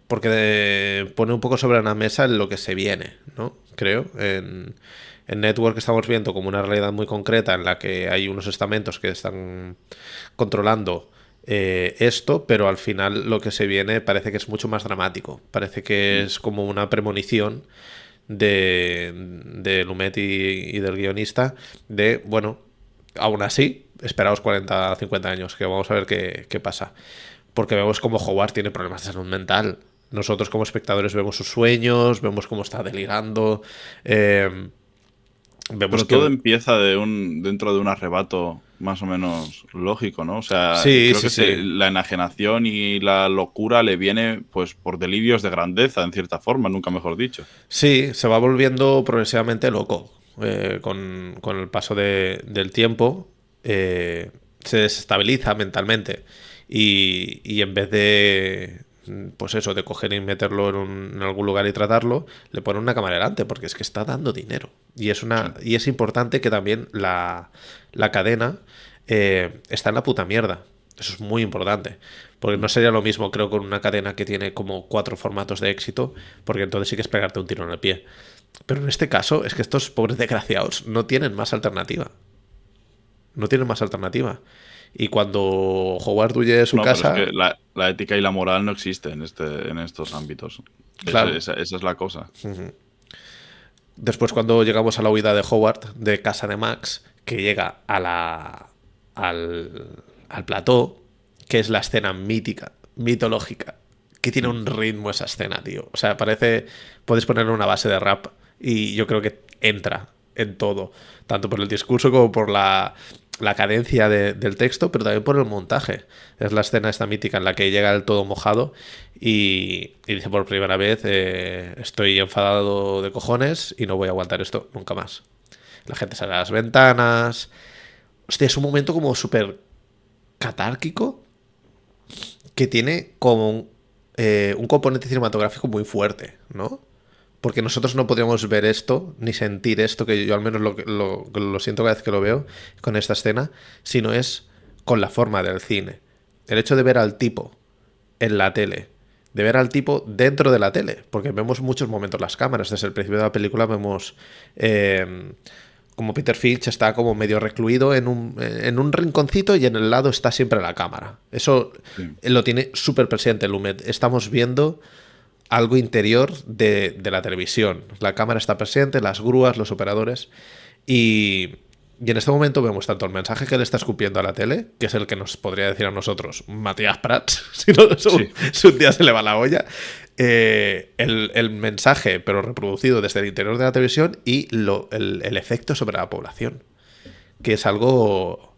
porque pone un poco sobre la mesa lo que se viene, ¿no? Creo. En Network estamos viendo como una realidad muy concreta en la que hay unos estamentos que están controlando esto, pero al final lo que se viene parece que es mucho más dramático. Parece que es como una premonición de Lumet y del guionista de, bueno, aún así, esperaos 40, 50 años, que vamos a ver qué pasa. Porque vemos como Howard tiene problemas de salud mental. Nosotros como espectadores vemos sus sueños, vemos cómo está delirando. Vemos Pero todo empieza dentro de un arrebato más o menos lógico, ¿no? O sea, sí, creo sí, que sí. la enajenación y la locura le viene pues por delirios de grandeza, en cierta forma, nunca mejor dicho. Sí, se va volviendo progresivamente loco con el paso del tiempo. Se desestabiliza mentalmente y en vez de, pues eso, de coger y meterlo en algún lugar y tratarlo, le ponen una cámara delante porque es que está dando dinero. Y y es importante que también la cadena está en la puta mierda. Eso es muy importante. Porque no sería lo mismo, creo, con una cadena que tiene como 4 formatos de éxito, porque entonces sí que es pegarte un tiro en el pie. Pero en este caso es que estos pobres desgraciados no tienen más alternativa. No tienen más alternativa. Y cuando Howard huye de su No, pero es casa, que la ética y la moral no existen en estos ámbitos. claro. Esa es la cosa. Después cuando llegamos a la huida de Howard de casa de Max, que llega al plató, que es la escena mítica, mitológica, que tiene un ritmo esa escena, tío. O sea, parece, puedes ponerle una base de rap y yo creo que entra en todo, tanto por el discurso como por la cadencia del texto, pero también por el montaje. Es la escena esta mítica en la que llega el todo mojado y dice por primera vez, estoy enfadado de cojones y no voy a aguantar esto nunca más. La gente sale a las ventanas. Hostia, es un momento como súper catárquico que tiene como un componente cinematográfico muy fuerte, ¿no? Porque nosotros no podríamos ver esto, ni sentir esto, que yo al menos lo siento cada vez que lo veo con esta escena, sino es con la forma del cine. El hecho de ver al tipo en la tele, de ver al tipo dentro de la tele, porque vemos muchos momentos las cámaras, desde el principio de la película vemos como Peter Finch está como medio recluido en un rinconcito y en el lado está siempre la cámara. Eso lo tiene súper presente Lumet. Estamos viendo algo interior de la televisión. La cámara está presente, las grúas, los operadores. Y en este momento vemos tanto el mensaje que le está escupiendo a la tele, que es el que nos podría decir a nosotros Matías Prats, si un día se le va la olla. El mensaje, pero reproducido desde el interior de la televisión y el efecto sobre la población. Que es algo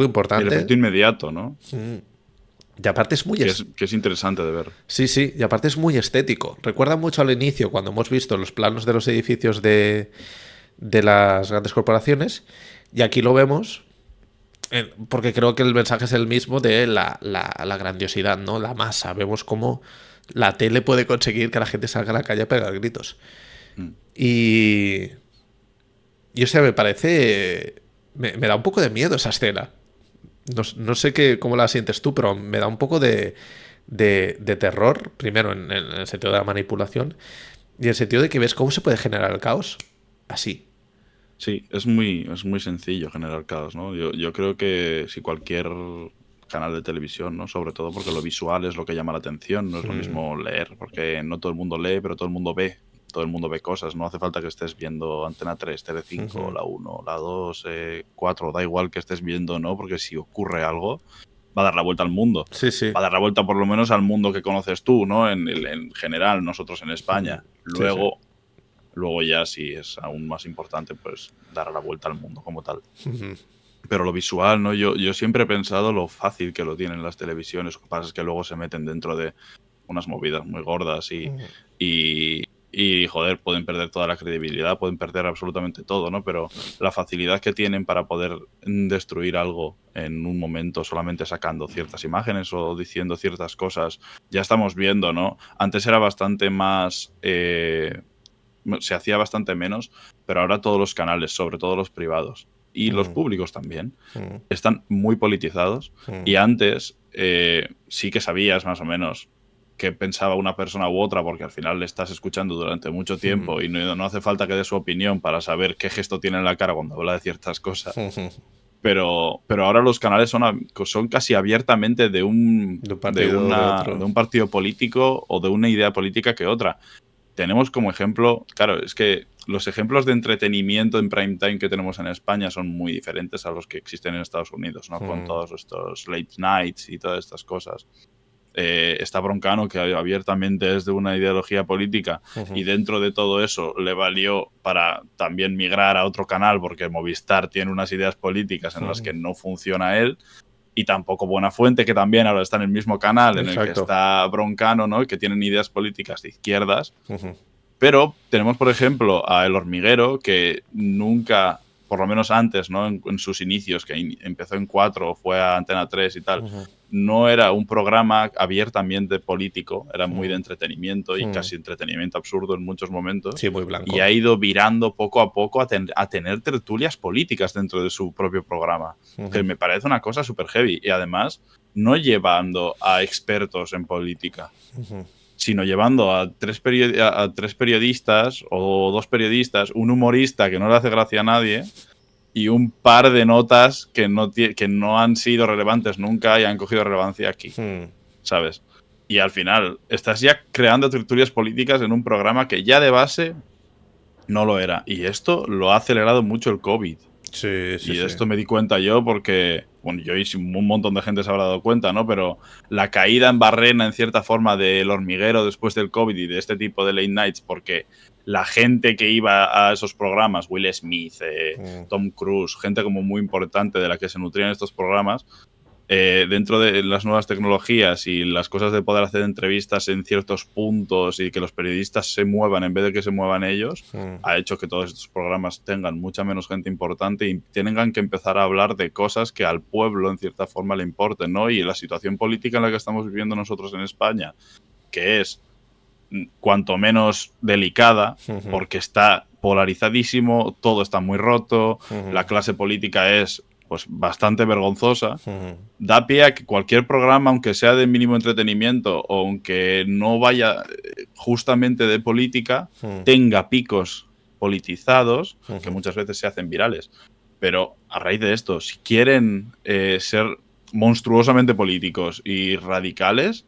importante. El efecto inmediato, ¿no? Y aparte es muy... Que es interesante de ver. Sí, sí, y aparte es muy estético. Recuerda mucho al inicio, cuando hemos visto los planos de los edificios de las grandes corporaciones, y aquí lo vemos, porque creo que el mensaje es el mismo de la grandiosidad, ¿no? La masa. Vemos cómo la tele puede conseguir que la gente salga a la calle a pegar gritos. Y o sea, me parece... Me da un poco de miedo esa escena. No sé cómo la sientes tú, pero me da un poco de terror, primero en el sentido de la manipulación, Y en el sentido de que ves cómo se puede generar el caos así. Sí, es muy sencillo generar caos, ¿no? Yo creo que si cualquier canal de televisión, ¿no? Sobre todo porque lo visual es lo que llama la atención, no es lo mismo leer, porque no todo el mundo lee, pero todo el mundo ve. Todo el mundo ve cosas, no hace falta que estés viendo Antena 3, Tele5, la 1, la 2, 4, da igual que estés viendo, ¿no? Porque si ocurre algo, va a dar la vuelta al mundo. Sí, sí. Va a dar la vuelta por lo menos al mundo que conoces tú, ¿no? En general, nosotros en España. Luego... Sí. Luego ya, si es aún más importante, pues dar la vuelta al mundo como tal. Pero lo visual, ¿no? Yo siempre he pensado lo fácil que lo tienen las televisiones. Lo que pasa es que luego se meten dentro de unas movidas muy gordas y joder, pueden perder toda la credibilidad, pueden perder absolutamente todo, ¿no? Pero la facilidad que tienen para poder destruir algo en un momento solamente sacando ciertas imágenes o diciendo ciertas cosas, ya estamos viendo, ¿no? Antes era bastante más... se hacía bastante menos, pero ahora todos los canales, sobre todo los privados y los públicos también, están muy politizados. Y antes sí que sabías más o menos qué pensaba una persona u otra, porque al final le estás escuchando durante mucho tiempo y no hace falta que dé su opinión para saber qué gesto tiene en la cara cuando habla de ciertas cosas. Pero ahora los canales son casi abiertamente de un partido político o de una idea política que otra. Tenemos como ejemplo, claro, es que los ejemplos de entretenimiento en prime time que tenemos en España son muy diferentes a los que existen en Estados Unidos, ¿no? Con todos estos late nights y todas estas cosas. Está Broncano, que abiertamente es de una ideología política y dentro de todo eso le valió para también migrar a otro canal porque Movistar tiene unas ideas políticas en las que no funciona él. Y tampoco Buenafuente, que también ahora está en el mismo canal en el que está Broncano, ¿no? Que tienen ideas políticas de izquierdas. Pero tenemos, por ejemplo, a El Hormiguero, que nunca, por lo menos antes, ¿no? En sus inicios, que empezó en 4, fue a Antena 3 y tal, no era un programa abiertamente político, era muy de entretenimiento y casi entretenimiento absurdo en muchos momentos. Sí, muy blanco. Y ha ido virando poco a poco a tener tertulias políticas dentro de su propio programa, que me parece una cosa súper heavy. Y además, no llevando a expertos en política, sino llevando a tres periodistas o 2 periodistas, un humorista que no le hace gracia a nadie y un par de notas que no han sido relevantes nunca y han cogido relevancia aquí, ¿sabes? Y al final estás ya creando tertulias políticas en un programa que ya de base no lo era. Y esto lo ha acelerado mucho el COVID. Sí. Y esto me di cuenta yo porque, bueno, yo y un montón de gente se habrá dado cuenta, ¿no? Pero la caída en barrena, en cierta forma, del Hormiguero después del COVID y de este tipo de late nights, porque la gente que iba a esos programas, Will Smith, Tom Cruise, gente como muy importante de la que se nutrían estos programas, dentro de las nuevas tecnologías y las cosas de poder hacer entrevistas en ciertos puntos y que los periodistas se muevan en vez de que se muevan ellos, ha hecho que todos estos programas tengan mucha menos gente importante y tengan que empezar a hablar de cosas que al pueblo en cierta forma le importen, ¿no? Y la situación política en la que estamos viviendo nosotros en España, que es cuanto menos delicada, porque está polarizadísimo, todo está muy roto, la clase política es pues bastante vergonzosa, da pie a que cualquier programa, aunque sea de mínimo entretenimiento o aunque no vaya justamente de política, tenga picos politizados que muchas veces se hacen virales. Pero a raíz de esto, si quieren ser monstruosamente políticos y radicales,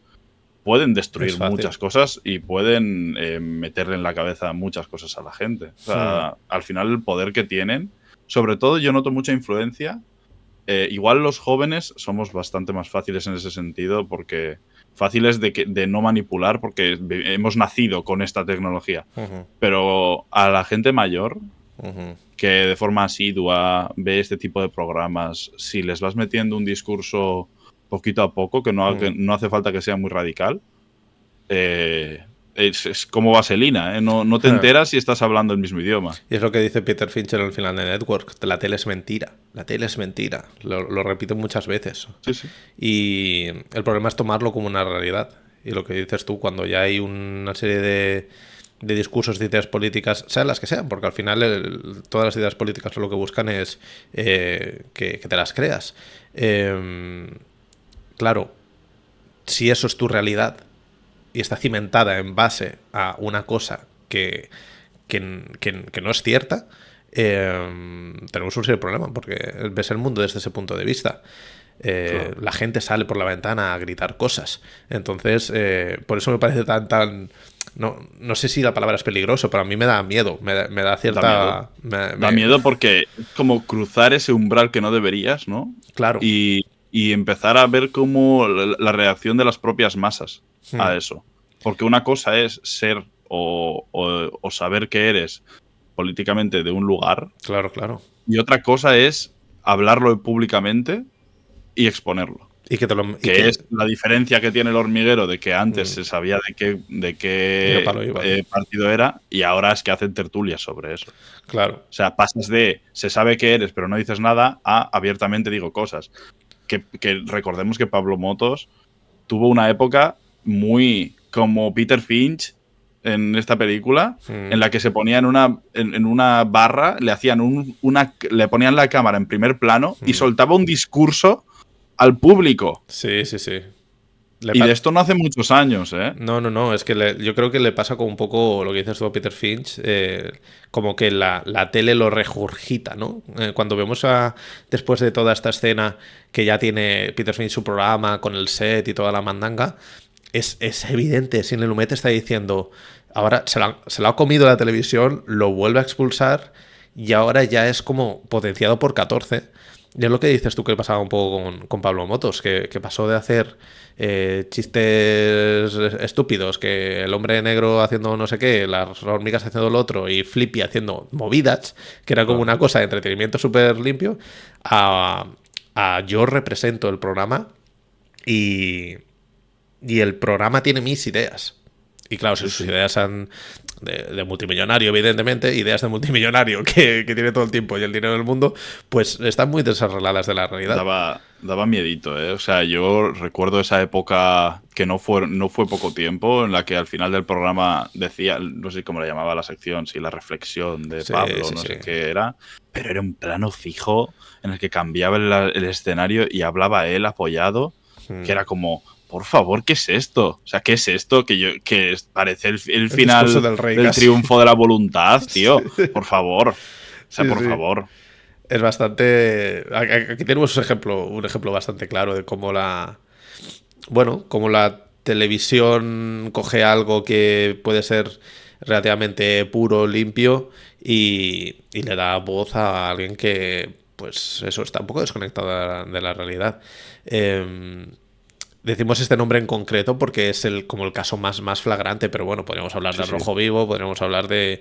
pueden destruir muchas cosas y pueden meterle en la cabeza muchas cosas a la gente. O sea, al final el poder que tienen, sobre todo yo noto mucha influencia. Igual los jóvenes somos bastante más fáciles en ese sentido, porque fáciles de no manipular porque hemos nacido con esta tecnología. Pero a la gente mayor, que de forma asidua ve este tipo de programas, si les vas metiendo un discurso poquito a poco, que no hace falta que sea muy radical, es como vaselina, ¿eh? No te enteras si estás hablando el mismo idioma. Y es lo que dice Peter Fincher al final de Network, la tele es mentira, la tele es mentira, lo repito muchas veces. Sí. Y el problema es tomarlo como una realidad. Y lo que dices tú, cuando ya hay una serie de discursos, de ideas políticas, sean las que sean, porque al final todas las ideas políticas lo que buscan es que te las creas. Claro, si eso es tu realidad y está cimentada en base a una cosa que no es cierta, tenemos un serio problema, porque ves el mundo desde ese punto de vista. Claro. La gente sale por la ventana a gritar cosas. Entonces, por eso me parece tan... No sé si la palabra es peligroso, pero a mí me da miedo. Me da cierta... Da miedo porque es como cruzar ese umbral que no deberías, ¿no? Claro. Y empezar a ver cómo la reacción de las propias masas a eso. Porque una cosa es ser o saber que eres políticamente de un lugar. Claro, claro. Y otra cosa es hablarlo públicamente y exponerlo. Que es la diferencia que tiene El Hormiguero de que antes se sabía de qué partido era y ahora es que hacen tertulias sobre eso. Claro. O sea, pasas de se sabe que eres pero no dices nada a abiertamente digo cosas. Que recordemos que Pablo Motos tuvo una época muy como Peter Finch en esta película, en la que se ponía en una barra, le hacían le ponían la cámara en primer plano y soltaba un discurso al público. Sí. Y de esto no hace muchos años, ¿eh? No. Es que yo creo que le pasa como un poco lo que dices tú a Peter Finch, como que la tele lo regurgita, ¿no? Cuando vemos después de toda esta escena que ya tiene Peter Finch su programa con el set y toda la mandanga, es evidente, Sidney Lumet está diciendo, ahora se la ha comido la televisión, lo vuelve a expulsar y ahora ya es como potenciado por 14. Y es lo que dices tú que pasaba un poco con Pablo Motos, que pasó de hacer chistes estúpidos, que el hombre negro haciendo no sé qué, las hormigas haciendo lo otro y Flippy haciendo movidas, que era como una cosa de entretenimiento súper limpio, a yo represento el programa y el programa tiene mis ideas. Y claro, si sus ideas son de multimillonario, evidentemente, ideas de multimillonario que tiene todo el tiempo y el dinero del mundo, pues están muy desarregladas de la realidad. Daba miedito, ¿eh? O sea, yo recuerdo esa época que no fue poco tiempo, en la que al final del programa decía, no sé cómo le llamaba la sección, si la reflexión de Pablo, no sé qué era, pero era un plano fijo en el que cambiaba el escenario y hablaba él apoyado, que era como... Por favor, ¿qué es esto? O sea, ¿qué es esto? Que parece el final del triunfo de la voluntad, tío. Por favor. O sea, por favor. Es bastante... Aquí tenemos un ejemplo bastante claro de cómo cómo la televisión coge algo que puede ser relativamente puro, limpio y le da voz a alguien que, pues eso, está un poco desconectado de la realidad. Decimos este nombre en concreto porque es como el caso más flagrante, pero bueno, podríamos hablar de Rojo Vivo, podríamos hablar de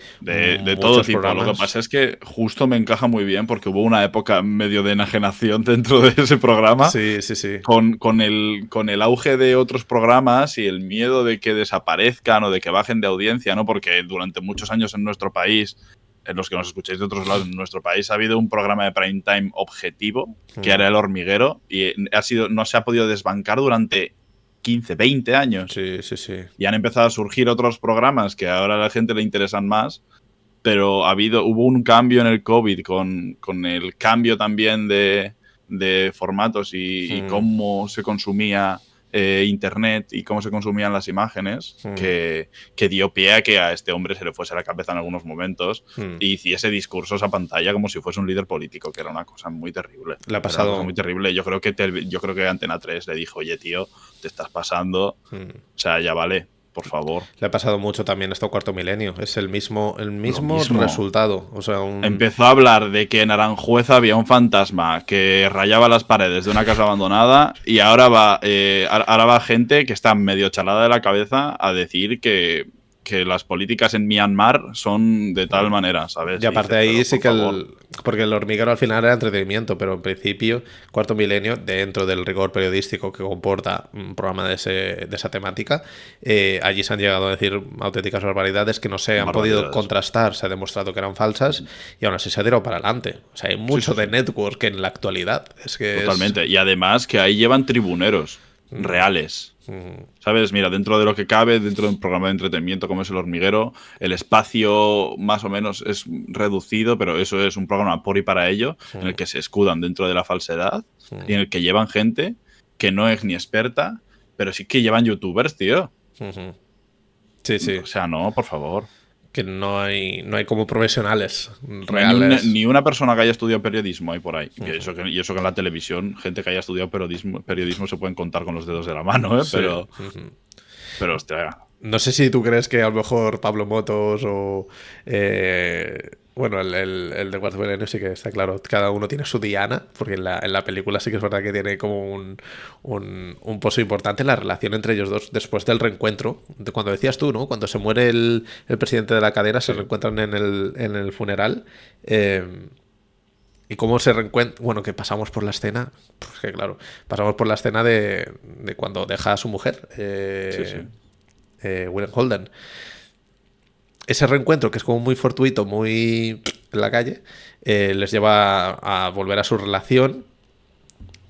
todo tipo. programas. Lo que pasa es que justo me encaja muy bien porque hubo una época medio de enajenación dentro de ese programa. Sí. Con el auge de otros programas y el miedo de que desaparezcan o de que bajen de audiencia, ¿no? Porque durante muchos años en nuestro país, en los que nos escucháis de otros lados, en nuestro país ha habido un programa de prime time objetivo, que era El Hormiguero, y no se ha podido desbancar durante 15, 20 años. Sí. Y han empezado a surgir otros programas que ahora a la gente le interesan más, pero hubo un cambio en el COVID con el cambio también de formatos y cómo se consumía internet y cómo se consumían las imágenes, que dio pie a que a este hombre se le fuese la cabeza en algunos momentos y hiciese discursos a pantalla como si fuese un líder político, que era una cosa muy terrible. Le ha pasado. Era una cosa muy terrible. Yo creo que Antena 3 le dijo, oye, tío, te estás pasando. O sea, ya vale. Por favor. Le ha pasado mucho también esto Cuarto Milenio. Es el mismo resultado. O sea, Empezó a hablar de que en Aranjuez había un fantasma que rayaba las paredes de una casa abandonada y ahora va gente que está medio chalada de la cabeza a decir que las políticas en Myanmar son de tal manera, ¿sabes? Y aparte de ahí sí que porque El Hormiguero al final era entretenimiento, pero en principio Cuarto Milenio, dentro del rigor periodístico que comporta un programa de esa temática, allí se han llegado a decir auténticas barbaridades que no se han podido contrastar, se ha demostrado que eran falsas y aún así se ha tirado para adelante. O sea, hay mucho de network en la actualidad. Totalmente. Y además que ahí llevan tribuneros reales. ¿Sabes? Mira, dentro de lo que cabe, dentro de un programa de entretenimiento como es El Hormiguero, el espacio más o menos es reducido, pero eso es un programa por y para ello, en el que se escudan dentro de la falsedad y en el que llevan gente que no es ni experta, pero sí que llevan youtubers, tío. Sí. O sea, no, por favor. que no hay como profesionales reales. Ni una persona que haya estudiado periodismo hay por ahí. Y eso que en la televisión, gente que haya estudiado periodismo se pueden contar con los dedos de la mano, ¿eh? Sí. Pero, hostia. No sé si tú crees que a lo mejor Pablo Motos o... bueno, el de Cuarto Milenio sí que está claro. Cada uno tiene su Diana, porque en la película sí que es verdad que tiene como un pozo importante la relación entre ellos dos después del reencuentro. Cuando decías tú, ¿no? Cuando se muere el presidente de la cadena, se reencuentran en el funeral. Y cómo se reencuentra. Bueno, que pasamos por la escena. Pues que claro, pasamos por la escena de cuando deja a su mujer. William Holden. Ese reencuentro, que es como muy fortuito, muy en la calle, les lleva a volver a su relación.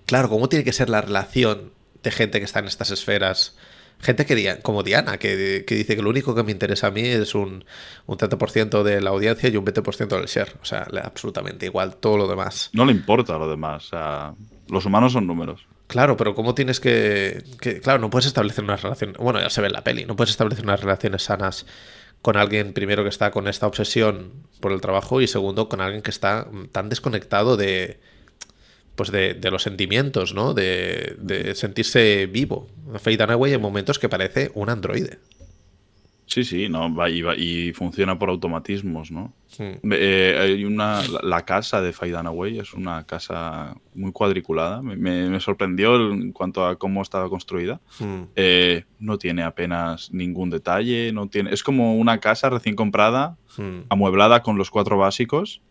Claro, ¿cómo tiene que ser la relación de gente que está en estas esferas? Gente como Diana, que dice que lo único que me interesa a mí es un 30% de la audiencia y un 20% del share. O sea, le da absolutamente igual todo lo demás. No le importa lo demás. O sea, los humanos son números. Claro, pero ¿cómo tienes que...? Claro, no puedes establecer una relación... Bueno, ya se ve en la peli. No puedes establecer unas relaciones sanas con alguien, primero, que está con esta obsesión por el trabajo y, segundo, con alguien que está tan desconectado de los sentimientos, ¿no? De sentirse vivo. Faye Dunaway en momentos que parece un androide. Sí, no, y funciona por automatismos, ¿no? Hay la casa de Faye Dunaway es una casa muy cuadriculada. Me sorprendió en cuanto a cómo estaba construida. No tiene apenas ningún detalle. Es como una casa recién comprada, amueblada con los 4 básicos,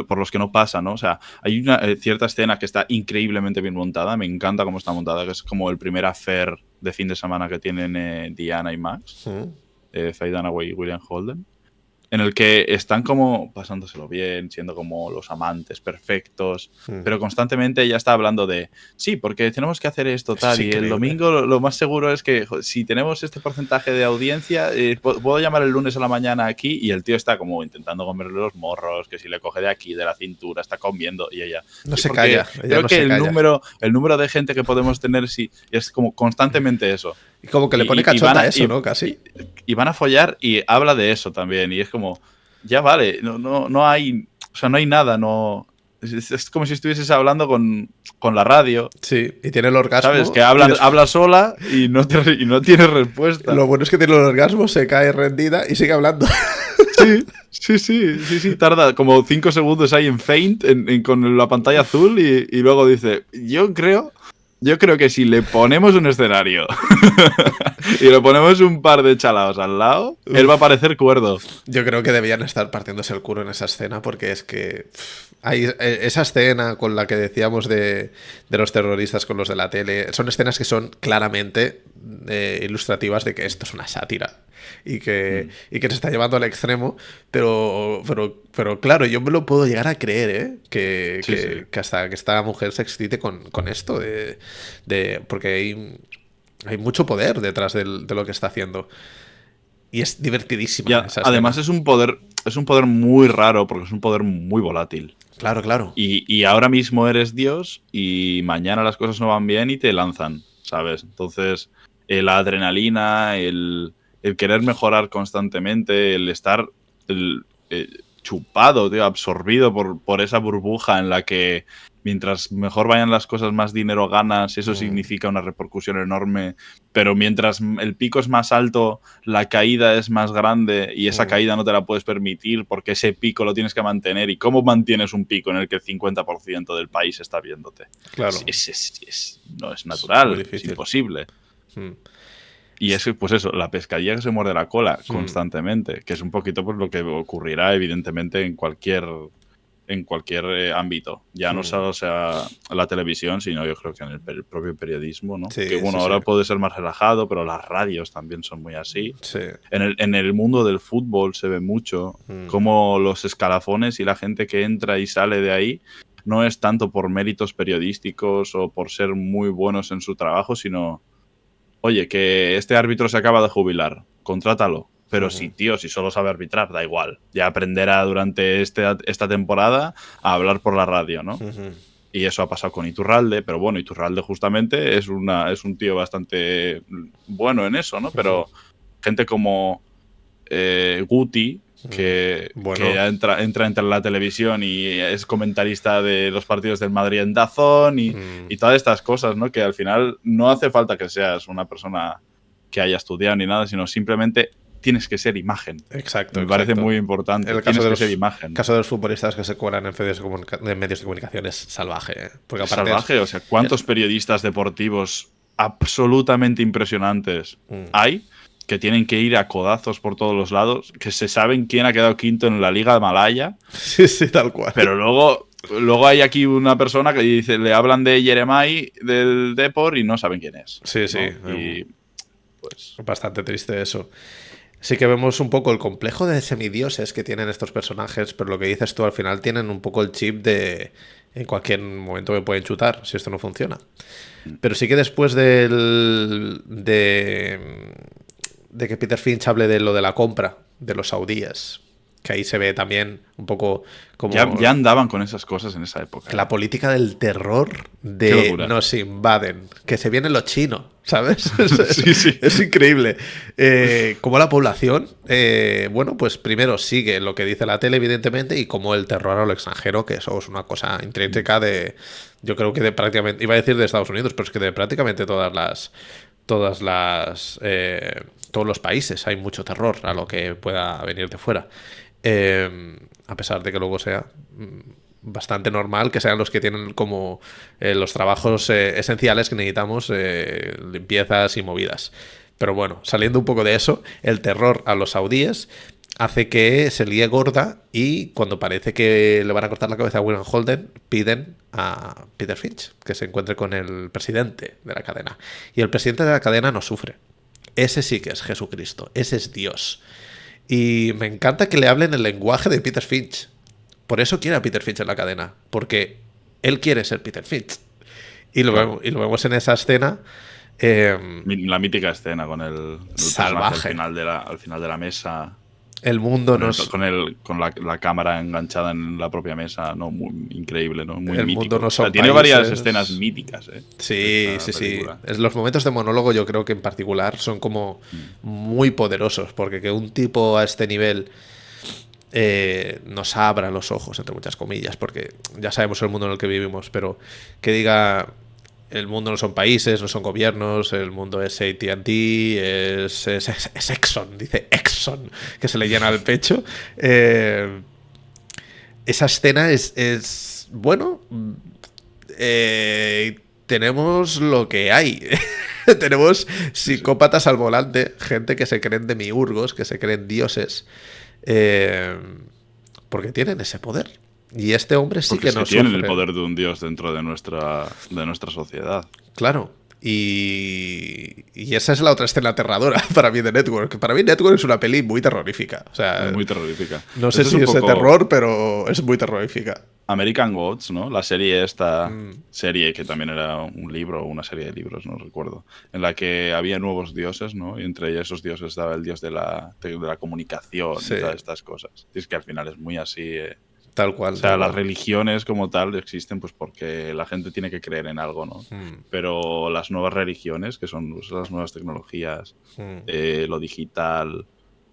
por los que no pasa, ¿no? O sea, hay una cierta escena que está increíblemente bien montada. Me encanta cómo está montada, que es como el primer affair de fin de semana que tienen Diana y Max. Faye Dunaway y William Holden, en el que están como pasándoselo bien, siendo como los amantes perfectos, pero constantemente ella está hablando de sí, porque tenemos que hacer esto, tal, y el domingo lo más seguro es que si tenemos este porcentaje de audiencia, puedo llamar el lunes a la mañana aquí, y el tío está como intentando comerle los morros, que si le coge de aquí, de la cintura, está comiendo, y ella... No se calla. Creo que el número de gente que podemos tener es como constantemente eso. Y como que le pone cachonda a eso, ¿no? Casi. Y van a follar y habla de eso también. Y es como, ya vale, no hay, o sea, no hay nada, no... Es como si estuvieses hablando con la radio. Sí, y tiene el orgasmo. ¿Sabes? Que habla sola y no tiene respuesta. Lo bueno es que tiene el orgasmo, se cae rendida y sigue hablando. Sí. Tarda como 5 segundos ahí en faint, con la pantalla azul y luego dice, yo creo que si le ponemos un escenario y le ponemos un par de chalaos al lado, él va a parecer cuerdo. Yo creo que debían estar partiéndose el culo en esa escena, porque es que hay esa escena con la que decíamos de los terroristas con los de la tele, son escenas que son claramente ilustrativas de que esto es una sátira y que se está llevando al extremo, pero claro, yo me lo puedo llegar a creer, que hasta que esta mujer se excite con esto porque hay mucho poder detrás de lo que está haciendo. Y es divertidísimo. Además es un poder muy raro, porque es un poder muy volátil. Claro. Y ahora mismo eres Dios y mañana las cosas no van bien y te lanzan, ¿sabes? Entonces, la adrenalina, el querer mejorar constantemente, el estar chupado, tío, absorbido por esa burbuja en la que mientras mejor vayan las cosas, más dinero ganas, eso significa una repercusión enorme, pero mientras el pico es más alto, la caída es más grande y esa caída no te la puedes permitir porque ese pico lo tienes que mantener. ¿Y cómo mantienes un pico en el que el 50% del país está viéndote? Claro. No es natural, es imposible. Y es, pues eso, la pescadilla que se muerde la cola constantemente, que es un poquito pues lo que ocurrirá evidentemente en cualquier ámbito. Ya no solo sea la televisión, sino yo creo que en el propio periodismo, ¿no? Sí, que bueno, ahora puede ser más relajado, pero las radios también son muy así. Sí. En el mundo del fútbol se ve mucho cómo los escalafones y la gente que entra y sale de ahí no es tanto por méritos periodísticos o por ser muy buenos en su trabajo, sino, oye, que este árbitro se acaba de jubilar, contrátalo. Pero si solo sabe arbitrar, da igual. Ya aprenderá durante esta temporada a hablar por la radio, ¿no? Y eso ha pasado con Iturralde, pero bueno, Iturralde justamente es un tío bastante bueno en eso, ¿no? Pero gente como Guti, que entra en la televisión y es comentarista de los partidos del Madrid en DAZN y todas estas cosas, ¿no? Que al final no hace falta que seas una persona que haya estudiado ni nada, sino simplemente tienes que ser imagen. Exacto. Me parece muy importante. El caso de ser imagen. El caso de los futbolistas que se cuelan en medios de comunicación es salvaje. Porque salvaje, o sea, ¿cuántos periodistas deportivos absolutamente impresionantes hay que tienen que ir a codazos por todos los lados, que se saben quién ha quedado quinto en la Liga de Malaya? Sí, tal cual. Pero luego hay aquí una persona que dice, le hablan de Jeremai del Depor y no saben quién es. Sí. ¿no? Y pues bastante triste eso. Sí que vemos un poco el complejo de semidioses que tienen estos personajes, pero lo que dices tú, al final tienen un poco el chip de en cualquier momento me pueden chutar si esto no funciona. Pero sí que después de que Peter Finch hable de lo de la compra de los saudíes, que ahí se ve también un poco como... Ya andaban con esas cosas en esa época. La política del terror de nos invaden, que se viene lo chino, ¿sabes? Sí. Es increíble. Como la población, bueno, pues primero sigue lo que dice la tele, evidentemente, y como el terror a lo extranjero, que eso es una cosa intrínseca de... Yo creo que de prácticamente... Iba a decir de Estados Unidos, pero es que de prácticamente todos los países hay mucho terror a lo que pueda venir de fuera. A pesar de que luego sea bastante normal que sean los que tienen como los trabajos esenciales que necesitamos, limpiezas y movidas. Pero bueno, saliendo un poco de eso, el terror a los saudíes hace que se líe gorda y cuando parece que le van a cortar la cabeza a William Holden, piden a Peter Finch que se encuentre con el presidente de la cadena. Y el presidente de la cadena no sufre. Ese sí que es Jesucristo, ese es Dios. Y me encanta que le hablen el lenguaje de Peter Finch. Por eso quiere a Peter Finch en la cadena, porque él quiere ser Peter Finch. Y lo vemos en esa escena. La mítica escena con el salvaje al final de la mesa. El mundo con la cámara enganchada en la propia mesa, no, muy increíble, ¿no? Muy el mítico. Mundo no son tiene países. Varias escenas míticas, ¿eh? Sí. Los momentos de monólogo yo creo que en particular son como muy poderosos, porque que un tipo a este nivel nos abra los ojos, entre muchas comillas, porque ya sabemos el mundo en el que vivimos, pero que diga... El mundo no son países, no son gobiernos, el mundo es AT&T, es Exxon, dice Exxon, que se le llena el pecho. Esa escena es bueno, tenemos lo que hay. Tenemos psicópatas al volante, gente que se creen demiurgos, que se creen dioses, porque tienen ese poder. Y este hombre sí porque que no tienen sufre. El poder de un dios dentro de nuestra sociedad. Claro. Y esa es la otra escena aterradora para mí de Network. Para mí Network es una peli muy terrorífica. O sea, muy terrorífica. No sé si es de terror, pero es muy terrorífica. American Gods, ¿no? La serie serie que también era un libro o una serie de libros, no recuerdo, en la que había nuevos dioses, ¿no? Y entre esos dioses estaba el dios de la comunicación y todas estas cosas. Y es que al final es muy así... Tal cual. O sea, las religiones como tal existen pues porque la gente tiene que creer en algo, ¿no? Pero las nuevas religiones, que son pues, las nuevas tecnologías, lo digital,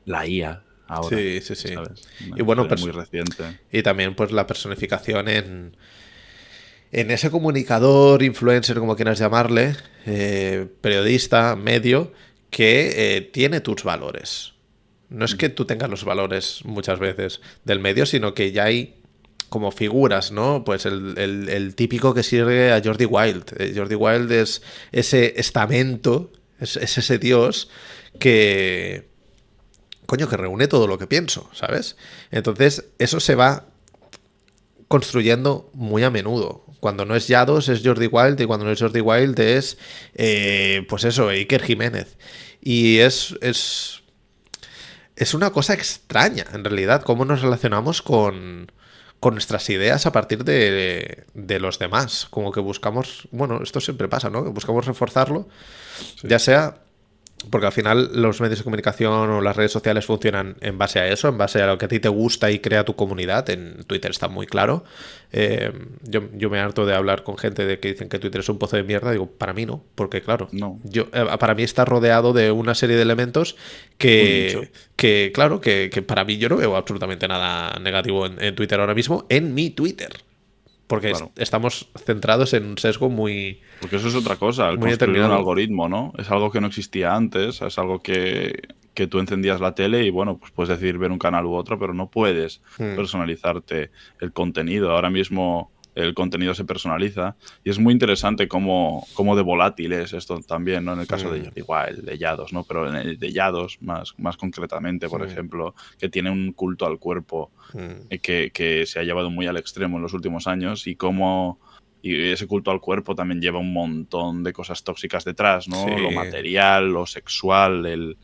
la IA ahora. Sí. ¿Sabes? Y bueno, muy reciente. Y también pues la personificación en ese comunicador, influencer, como quieras llamarle, periodista, medio, que tiene tus valores. No es que tú tengas los valores muchas veces del medio, sino que ya hay como figuras, ¿no? Pues el típico que sirve a Jordi Wild. Jordi Wild es ese estamento, es ese dios que... Coño, que reúne todo lo que pienso, ¿sabes? Entonces, eso se va construyendo muy a menudo. Cuando no es Yados es Jordi Wild y cuando no es Jordi Wild es, pues eso, Iker Jiménez. Y es una cosa extraña, en realidad, cómo nos relacionamos con nuestras ideas a partir de los demás. Como que buscamos... Bueno, esto siempre pasa, ¿no? Que buscamos reforzarlo, ya sea Porque al final los medios de comunicación o las redes sociales funcionan en base a eso, en base a lo que a ti te gusta y crea tu comunidad. En Twitter está muy claro. Yo me harto de hablar con gente de que dicen que Twitter es un pozo de mierda. Digo, para mí no, porque claro, No, para mí está rodeado de una serie de elementos un nicho. que claro, que para mí yo no veo absolutamente nada negativo en Twitter ahora mismo, en mi Twitter. Porque Claro. estamos centrados en un sesgo Porque eso es otra cosa, el muy construir un determinado. algoritmo, ¿no? Es algo que no existía antes, es algo que tú encendías la tele y, bueno, pues puedes decidir ver un canal u otro, pero no puedes Mm, personalizarte el contenido. Ahora mismo el contenido se personaliza y es muy interesante cómo de volátil es esto también, ¿no? En el caso de mm, Jordi Wild, de Yados, ¿no? Pero en el de Yados, más concretamente, por mm, ejemplo, que tiene un culto al cuerpo mm. que se ha llevado muy al extremo en los últimos años y ese culto al cuerpo también lleva un montón de cosas tóxicas detrás, ¿no? Lo Sí. material, lo sexual,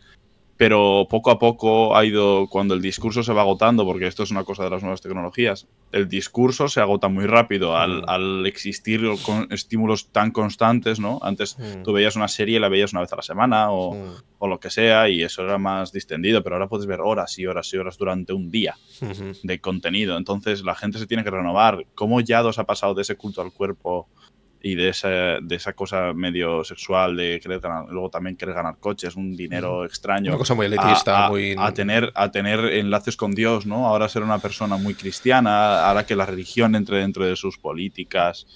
pero poco a poco ha ido, cuando el discurso se va agotando, porque esto es una cosa de las nuevas tecnologías, el discurso se agota muy rápido Mm, al existir con estímulos tan constantes, ¿no? Antes mm, tú veías una serie y la veías una vez a la semana mm, o lo que sea y eso era más distendido, pero ahora puedes ver horas y horas y horas durante un día ujú. de contenido. Entonces la gente se tiene que renovar. ¿Cómo Yados ha pasado de ese culto al cuerpo y de esa cosa medio sexual de luego también querer ganar coches, un dinero Una extraño, cosa muy elitista, a, muy... a tener enlaces con Dios, ¿no? Ahora ser una persona muy cristiana, ahora que la religión entre dentro de sus políticas.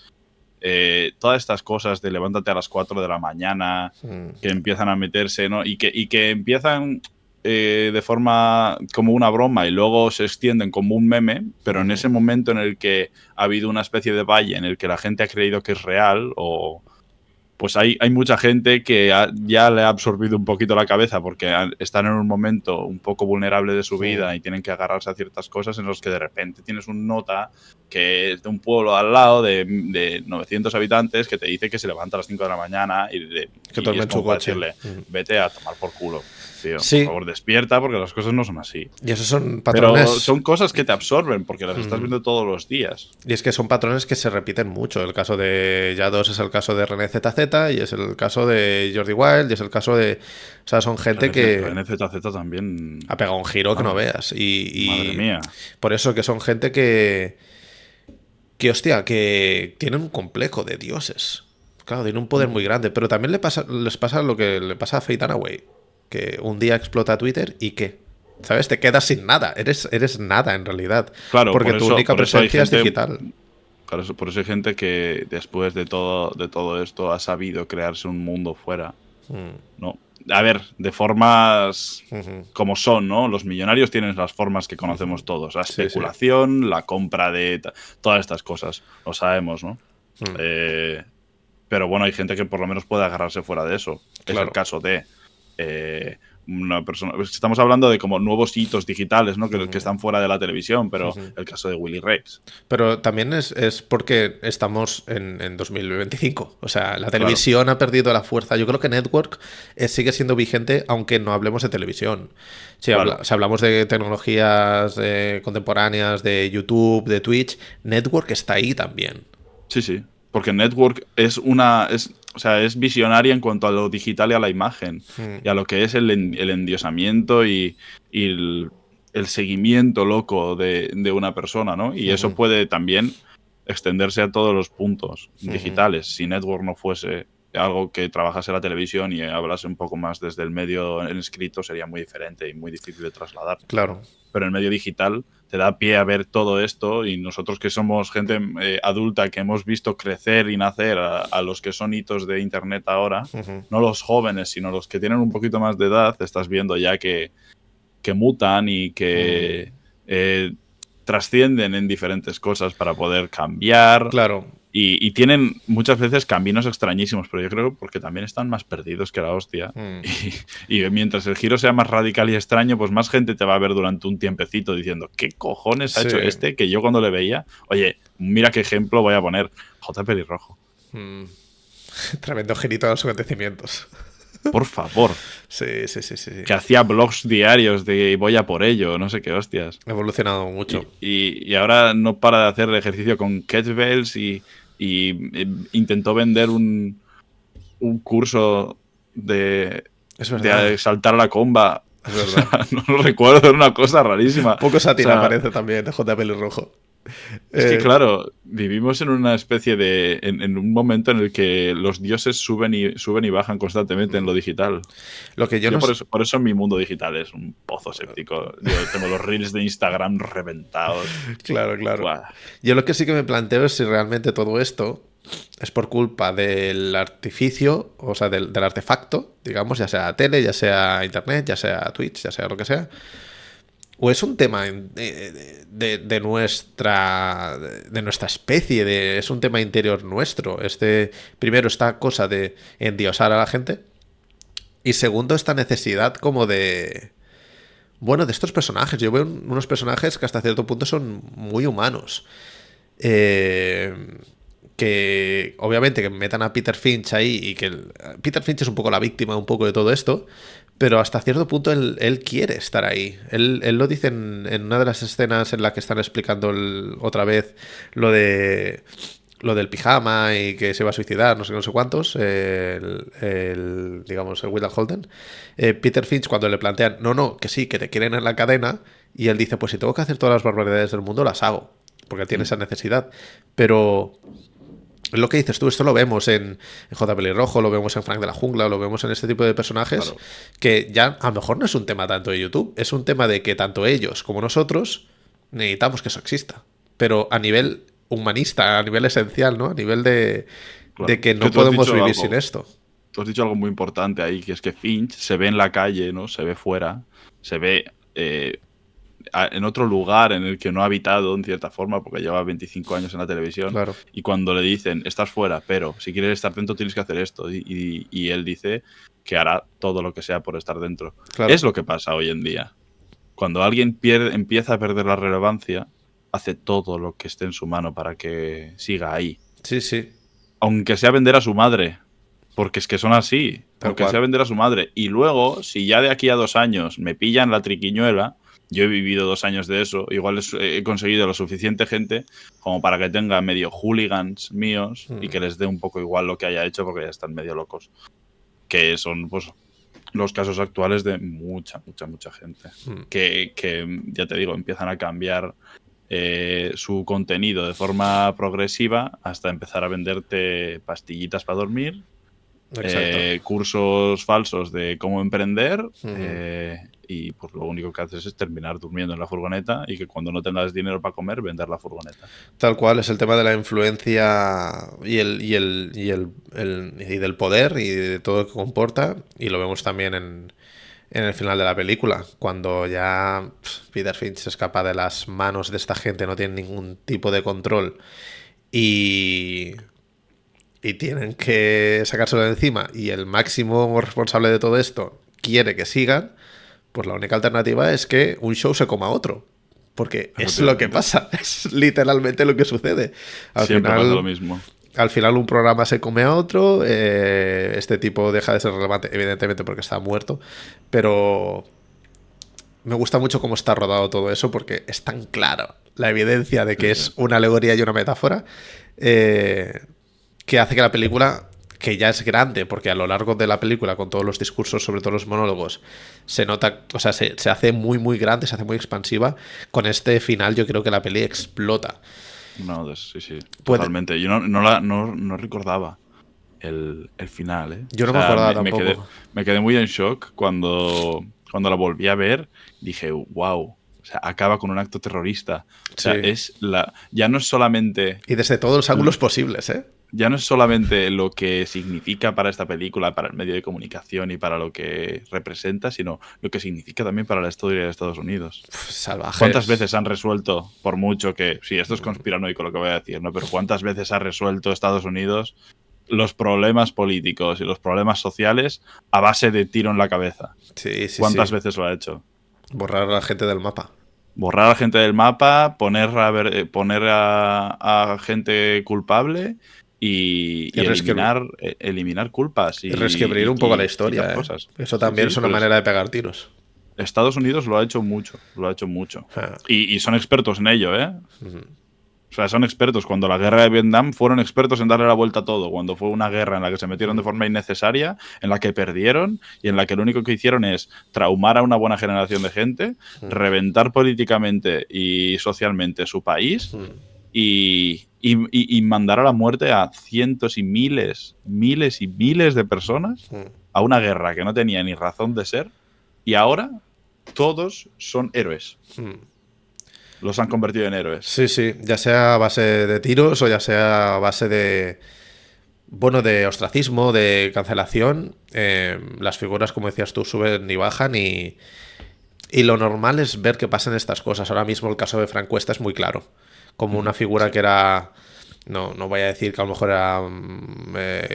Todas estas cosas de levántate a las 4 de la mañana, Mm, que empiezan a meterse, ¿no? Y que empiezan de forma como una broma y luego se extienden como un meme, pero en ujú. ese momento en el que ha habido una especie de valle en el que la gente ha creído que es real pues hay mucha gente que ya le ha absorbido un poquito la cabeza porque están en un momento un poco vulnerable de su Mm. vida y tienen que agarrarse a ciertas cosas en los que de repente tienes un nota que es de un pueblo al lado de 900 habitantes que te dice que se levanta a las 5 de la mañana Que y duerme es en su como para coche. decirle, Mm. vete a tomar por culo, tío, por Sí, favor despierta porque las cosas no son así. y esos son Pero patrones... son cosas que te absorben porque las estás Mm. viendo todos los días. Y es que son patrones que se repiten mucho. El caso de Yados es el caso de René ZZ y es el caso de Jordi Wild y es el caso de... O sea, son gente que René ZZ también, ha pegado un giro que no madre, veas. madre Y mía. por eso que son gente que, hostia, que tienen un complejo de dioses. Claro, tienen un poder muy grande. Pero también les pasa lo que le pasa a Faye Dunaway. Que un día explota Twitter y ¿qué? ¿Sabes? Te quedas sin nada. Eres nada en realidad. Claro, Porque tu única por eso hay presencia es gente, digital. claro, por eso hay gente que después de todo esto ha sabido crearse un mundo fuera, Mm, ¿no? A ver, de formas ujú, como son, ¿no? Los millonarios tienen las formas que conocemos ujú. todos. La Sí, sí. especulación, la compra de todas estas cosas. Lo sabemos, ¿no? Mm, Eh, pero bueno, hay gente que por lo menos puede agarrarse fuera de eso. Es el claro. caso de eh, una persona. Estamos hablando de como nuevos hitos digitales, ¿no? Que Ujú, están fuera de la televisión, pero ujú. el caso de Willy Rex. Pero también es porque estamos en 2025. O sea, la Claro. televisión ha perdido la fuerza. Yo creo que Network sigue siendo vigente, aunque no hablemos de televisión. Claro, Si hablamos de tecnologías contemporáneas, de YouTube, de Twitch, Network está ahí también. sí, sí. Porque Network o sea, es visionaria en cuanto a lo digital y a la imagen. Mm, Y a lo que es el endiosamiento y el seguimiento loco de una persona, ¿no? Y eso ujú, puede también extenderse a todos los puntos ujú. digitales. Si Network no fuese algo que trabajase la televisión y hablase un poco más desde el medio en escrito, sería muy diferente y muy difícil de trasladar. Claro. Pero el medio digital te da pie a ver todo esto y nosotros que somos gente adulta que hemos visto crecer y nacer a los que son hitos de Internet ahora, Ujú, no los jóvenes, sino los que tienen un poquito más de edad, estás viendo ya que mutan y mm. que trascienden en diferentes cosas para poder cambiar Claro. y tienen muchas veces caminos extrañísimos, pero yo creo porque también están más perdidos que la hostia. Mm. Y mientras el giro sea más radical y extraño, pues más gente te va a ver durante un tiempecito diciendo, ¿qué cojones ha Sí. hecho este? Que yo cuando le veía, oye, mira qué ejemplo voy a poner, J. Pelirrojo. Mm. Tremendo girito a los acontecimientos. Por favor, Sí, sí, sí, sí, sí. que hacía blogs diarios de voy a por ello, no sé qué hostias. Ha evolucionado Y, mucho. y ahora no para de hacer el ejercicio con kettlebells y intentó vender un curso Es verdad. de saltar a la comba. Es verdad. O sea, no lo recuerdo, era una cosa rarísima. Poco sátira O sea, parece también de J. Pelirrojo. es que, claro, vivimos en una especie de. En un momento en el que los dioses suben y bajan constantemente en lo digital. Lo que yo no Por eso mi mundo digital es un pozo séptico. Yo tengo los reels de Instagram reventados. Claro, claro. Buah. Yo lo que sí que me planteo es si realmente todo esto es por culpa del artificio, o sea, del artefacto, digamos, ya sea tele, ya sea internet, ya sea Twitch, ya sea lo que sea, o es un tema de nuestra especie, es un tema interior nuestro. Primero, esta cosa de endiosar a la gente, y segundo, esta necesidad como bueno, de estos personajes. Yo veo unos personajes que hasta cierto punto son muy humanos. Que obviamente que metan a Peter Finch ahí y que Peter Finch es un poco la víctima un poco de todo esto, pero hasta cierto punto él quiere estar ahí. Él lo dice en una de las escenas en la que están explicando otra vez lo del pijama y que se va a suicidar, no sé cuántos, digamos, el Will Holden. Peter Finch, cuando le plantean, no, que sí, que te quieren en la cadena, y él dice, pues si tengo que hacer todas las barbaridades del mundo, las hago, porque él tiene esa necesidad. Pero lo que dices tú, esto lo vemos en J. Pelirrojo, lo vemos en Frank de la Jungla, lo vemos en este tipo de personajes, claro, que ya a lo mejor no es un tema tanto de YouTube, es un tema de que tanto ellos como nosotros necesitamos que eso exista. Pero a nivel humanista, a nivel esencial, ¿no? A nivel claro, de que no podemos vivir sin esto. Tú has dicho algo muy importante ahí, que es que Finch se ve en la calle, ¿no? Se ve fuera, se ve en otro lugar en el que no ha habitado, en cierta forma, porque lleva 25 años en la televisión. Claro. Y cuando le dicen, estás fuera, pero si quieres estar dentro tienes que hacer esto. Y él dice que hará todo lo que sea por estar dentro. Claro. Es lo que pasa hoy en día. Cuando alguien empieza a perder la relevancia, hace todo lo que esté en su mano para que siga ahí. Sí, sí. Aunque sea vender a su madre. Porque es que son así. Aunque sea vender a su madre. Y luego, si ya de aquí a 2 años me pillan la triquiñuela, yo he vivido 2 años de eso, igual he conseguido lo suficiente gente como para que tenga medio hooligans míos y que les dé un poco igual lo que haya hecho porque ya están medio locos. Que son, pues, los casos actuales de mucha gente. Que ya te digo, empiezan a cambiar su contenido de forma progresiva hasta empezar a venderte pastillitas para dormir, cursos falsos de cómo emprender, y pues lo único que haces es terminar durmiendo en la furgoneta y que cuando no tengas dinero para comer, vender la furgoneta. Tal cual, es el tema de la influencia y del poder y de todo lo que comporta, y lo vemos también en el final de la película, cuando ya Peter Finch se escapa de las manos de esta gente, no tiene ningún tipo de control y tienen que sacárselo de encima, y el máximo responsable de todo esto quiere que sigan, pues la única alternativa es que un show se coma a otro. Porque es lo que pasa, es literalmente lo que sucede. Siempre pasa lo mismo. Al final un programa se come a otro, este tipo deja de ser relevante, evidentemente porque está muerto, pero me gusta mucho cómo está rodado todo eso, porque es tan claro la evidencia de que es una alegoría y una metáfora, que hace que la película, que ya es grande, porque a lo largo de la película, con todos los discursos, sobre todo los monólogos, se nota, o sea, se hace muy, muy grande, se hace muy expansiva. Con este final yo creo que la peli explota. No, sí, totalmente. Yo no recordaba el final, ¿eh? Yo no me acordaba tampoco. Me quedé muy en shock cuando la volví a ver. Dije, wow, o sea, acaba con un acto terrorista. O sea, ya no es solamente... Y desde todos los ángulos posibles, ¿eh? Ya no es solamente lo que significa para esta película, para el medio de comunicación y para lo que representa, sino lo que significa también para la historia de Estados Unidos. Salvajes. ¿Cuántas veces han resuelto, por mucho que... Sí, esto es conspiranoico lo que voy a decir, ¿no? Pero ¿cuántas veces ha resuelto Estados Unidos los problemas políticos y los problemas sociales a base de tiro en la cabeza? Sí. ¿Cuántas veces lo ha hecho? Borrar a la gente del mapa. Borrar a la gente del mapa, poner a gente culpable... Y eliminar culpas. Y resquebrir un poco la historia. Cosas. Eso también es una manera de pegar tiros. Estados Unidos lo ha hecho mucho. Ah. Y son expertos en ello, ¿eh? O sea, son expertos. Cuando la guerra de Vietnam fueron expertos en darle la vuelta a todo. Cuando fue una guerra en la que se metieron de forma innecesaria, en la que perdieron y en la que lo único que hicieron es traumar a una buena generación de gente, reventar políticamente y socialmente su país y mandar a la muerte a cientos y miles y miles de personas a una guerra que no tenía ni razón de ser. Y ahora todos son héroes. Los han convertido en héroes. Sí, sí, ya sea a base de tiros o ya sea a base de, bueno, de ostracismo, de cancelación. Las figuras, como decías tú, suben y bajan y lo normal es ver que pasan estas cosas. Ahora mismo el caso de Frank Cuesta es muy claro. Como una figura que era, no voy a decir que a lo mejor era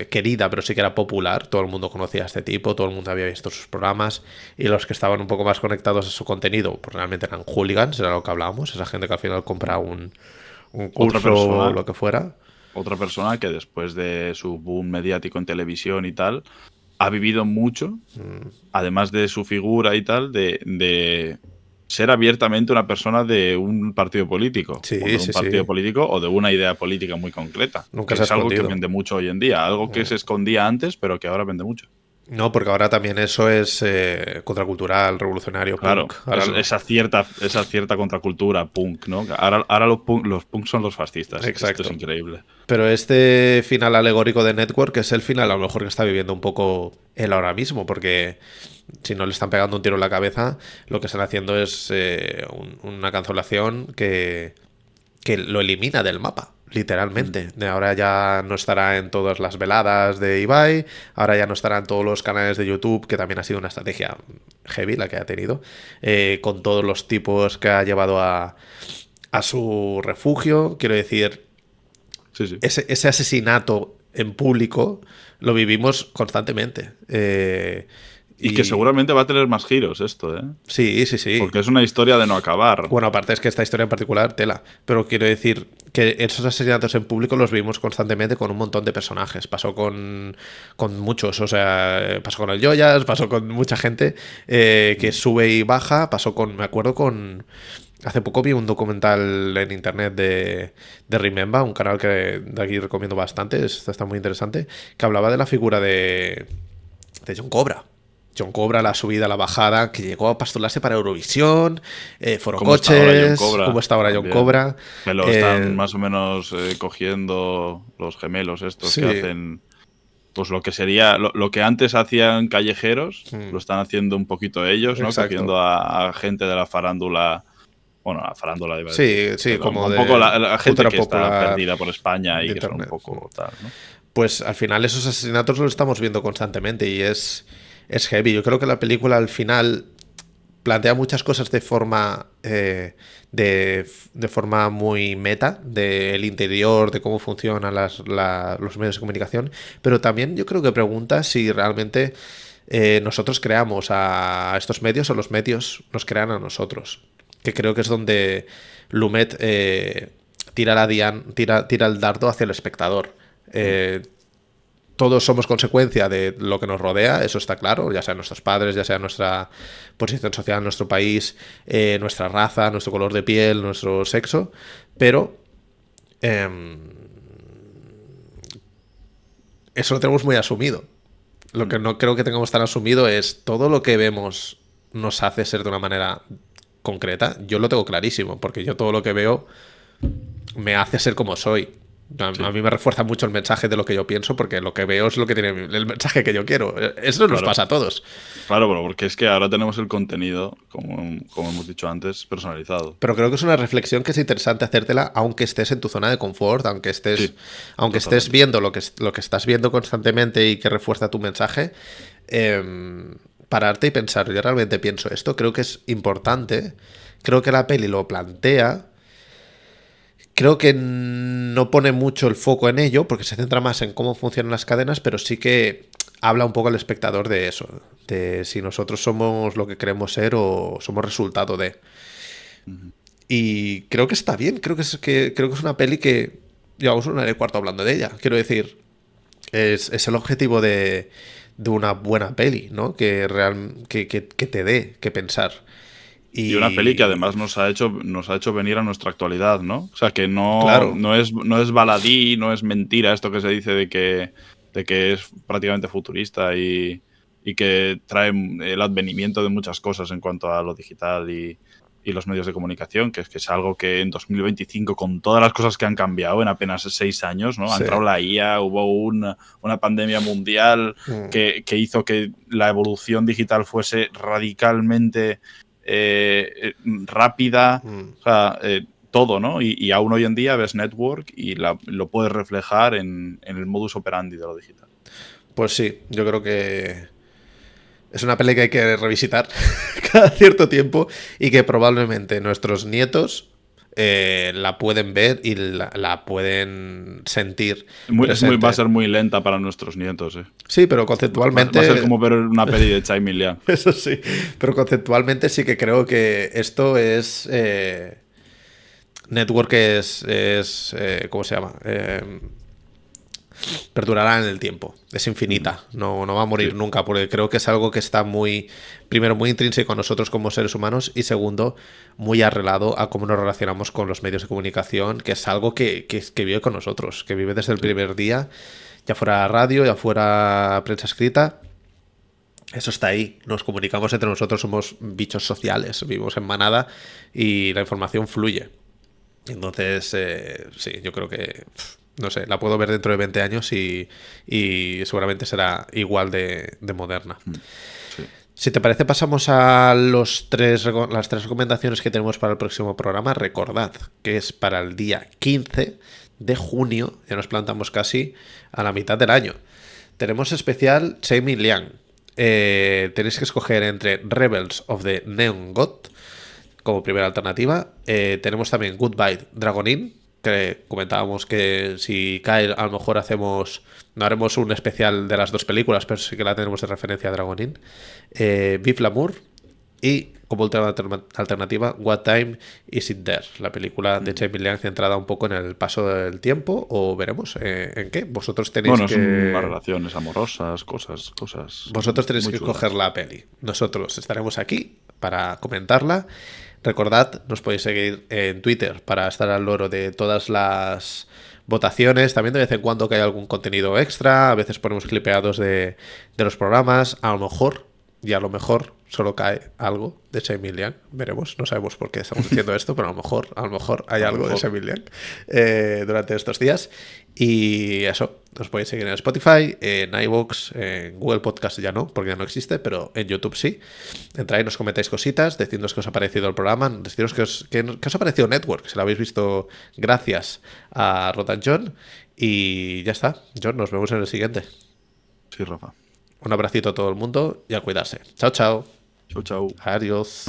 querida, pero sí que era popular. Todo el mundo conocía a este tipo, todo el mundo había visto sus programas y los que estaban un poco más conectados a su contenido, pues realmente eran hooligans, era lo que hablábamos, esa gente que al final compra un curso o lo que fuera. Otra persona que después de su boom mediático en televisión y tal, ha vivido mucho, además de su figura y tal, de ser abiertamente una persona de un partido político. Sí, o de un partido político o de una idea política muy concreta. Nunca que se ha es algo que escondido. vende mucho hoy en día. Algo que se escondía antes, pero que ahora vende mucho. No, porque ahora también eso es contracultural, revolucionario, Claro, punk. Ahora esa cierta contracultura punk, ¿no? Ahora los punk son los fascistas. Exacto. Esto es increíble. Pero este final alegórico de Network es el final a lo mejor que está viviendo un poco él ahora mismo, porque si no le están pegando un tiro en la cabeza, lo que están haciendo es una cancelación que lo elimina del mapa, literalmente. Ahora ya no estará en todas las veladas de Ibai, ahora ya no estará en todos los canales de YouTube, que también ha sido una estrategia heavy la que ha tenido, con todos los tipos que ha llevado a su refugio. Quiero decir, Sí. ese asesinato en público lo vivimos constantemente. Y que seguramente va a tener más giros esto, ¿eh? Sí, sí, sí. Porque es una historia de no acabar. Bueno, aparte es que esta historia en particular, tela. Pero quiero decir que esos asesinatos en público los vimos constantemente con un montón de personajes. Pasó con muchos, o sea, pasó con el Joyas, pasó con mucha gente que sube y baja. Pasó con, me acuerdo con... Hace poco vi un documental en internet de Remember, un canal que de aquí recomiendo bastante, está muy interesante, que hablaba de la figura de John Cobra. John Cobra, la subida, la bajada, que llegó a postularse para Eurovisión, Foro Coches, cómo está ahora John Cobra. Que lo están más o menos cogiendo los gemelos estos que hacen, pues lo que sería, lo que antes hacían callejeros, lo están haciendo un poquito ellos, ¿no? Exacto. Cogiendo a gente de la farándula. Bueno, la farándula iba a decir. Sí, como un poco la gente que popular está perdida por España y que son un poco tal, ¿no? Pues al final esos asesinatos los estamos viendo constantemente y es heavy. Yo creo que la película al final plantea muchas cosas de forma de forma muy meta, del interior, de cómo funcionan los medios de comunicación, pero también yo creo que pregunta si realmente nosotros creamos a estos medios o los medios nos crean a nosotros. Que creo que es donde Lumet tira el dardo hacia el espectador. Todos somos consecuencia de lo que nos rodea, eso está claro, ya sean nuestros padres, ya sea nuestra posición social en nuestro país, nuestra raza, nuestro color de piel, nuestro sexo, pero eso lo tenemos muy asumido. Lo que no creo que tengamos tan asumido es todo lo que vemos nos hace ser de una manera concreta. Yo lo tengo clarísimo, porque yo todo lo que veo me hace ser como soy. A mí me refuerza mucho el mensaje de lo que yo pienso, porque lo que veo es lo que tiene el mensaje que yo quiero. Eso nos pasa a todos. Claro, pero porque es que ahora tenemos el contenido, como hemos dicho antes, personalizado. Pero creo que es una reflexión que es interesante hacértela, aunque estés en tu zona de confort, aunque estés viendo lo que estás viendo constantemente y que refuerza tu mensaje. Pararte y pensar, yo realmente pienso esto, creo que es importante, creo que la peli lo plantea, creo que no pone mucho el foco en ello, porque se centra más en cómo funcionan las cadenas, pero sí que habla un poco al espectador de eso, de si nosotros somos lo que queremos ser o somos resultado de. Y creo que está bien, creo que es una peli que llevamos una hora y cuarto hablando de ella, quiero decir, es el objetivo de una buena peli, ¿no? Que te dé que pensar. Y una peli que además nos ha hecho venir a nuestra actualidad, ¿no? O sea, que Claro. no es baladí, no es mentira esto que se dice de que es prácticamente futurista y que trae el advenimiento de muchas cosas en cuanto a lo digital y los medios de comunicación, que es algo que en 2025, con todas las cosas que han cambiado en apenas 6 años, ¿no? Ha entrado la IA, hubo una pandemia mundial que hizo que la evolución digital fuese radicalmente rápida, o sea, todo, ¿no? Y aún hoy en día ves Network y lo puedes reflejar en el modus operandi de lo digital. Pues sí, yo creo que es una peli que hay que revisitar cada cierto tiempo y que probablemente nuestros nietos la pueden ver y la pueden sentir. Va a ser muy lenta para nuestros nietos. Sí, pero conceptualmente... Va a ser como ver una peli de Tsai Ming-liang. Eso sí, pero conceptualmente sí que creo que esto es... Network es ¿cómo se llama? Perdurará en el tiempo, es infinita, no va a morir nunca, porque creo que es algo que está primero, muy intrínseco a nosotros como seres humanos y segundo, muy arreglado a cómo nos relacionamos con los medios de comunicación, que es algo que vive con nosotros, que vive desde el primer día, ya fuera radio, ya fuera prensa escrita. Eso está ahí, nos comunicamos entre nosotros, somos bichos sociales, vivimos en manada y la información fluye. Entonces, sí, yo creo que... No sé, la puedo ver dentro de 20 años y seguramente será igual de moderna. Sí. Si te parece, pasamos a las tres recomendaciones que tenemos para el próximo programa. Recordad que es para el día 15 de junio, ya nos plantamos casi a la mitad del año. Tenemos especial Tsai Ming-liang. Tenéis que escoger entre Rebels of the Neon God como primera alternativa. Tenemos también Goodbye Dragon Inn, que comentábamos que si cae, a lo mejor no haremos un especial de las dos películas, pero sí que la tenemos de referencia a Dragon Inn. Vive l'amour y como última alternativa What Time Is It There, la película de Tsai Ming-liang centrada un poco en el paso del tiempo, o veremos en qué. Vosotros tenéis son unas relaciones amorosas, cosas. Vosotros tenéis que escoger la peli. Nosotros estaremos aquí para comentarla. Recordad, nos podéis seguir en Twitter para estar al loro de todas las votaciones. También de vez en cuando que hay algún contenido extra. A veces ponemos clipeados de los programas. A lo mejor solo cae algo de Tsai Ming-liang. Veremos, no sabemos por qué estamos diciendo esto, pero a lo mejor hay algo de Tsai Ming-liang durante estos días. Y eso, os podéis seguir en Spotify, en iVoox, en Google Podcast ya no, porque ya no existe, pero en YouTube sí. Entráis, nos comentáis cositas, decidnos qué os ha parecido el programa, decidnos qué os ha parecido Network, si lo habéis visto gracias a Rotan John. Y ya está, John, nos vemos en el siguiente. Sí, Rafa. Un abracito a todo el mundo y a cuidarse. Chao, chao. Chau, chau. Adiós.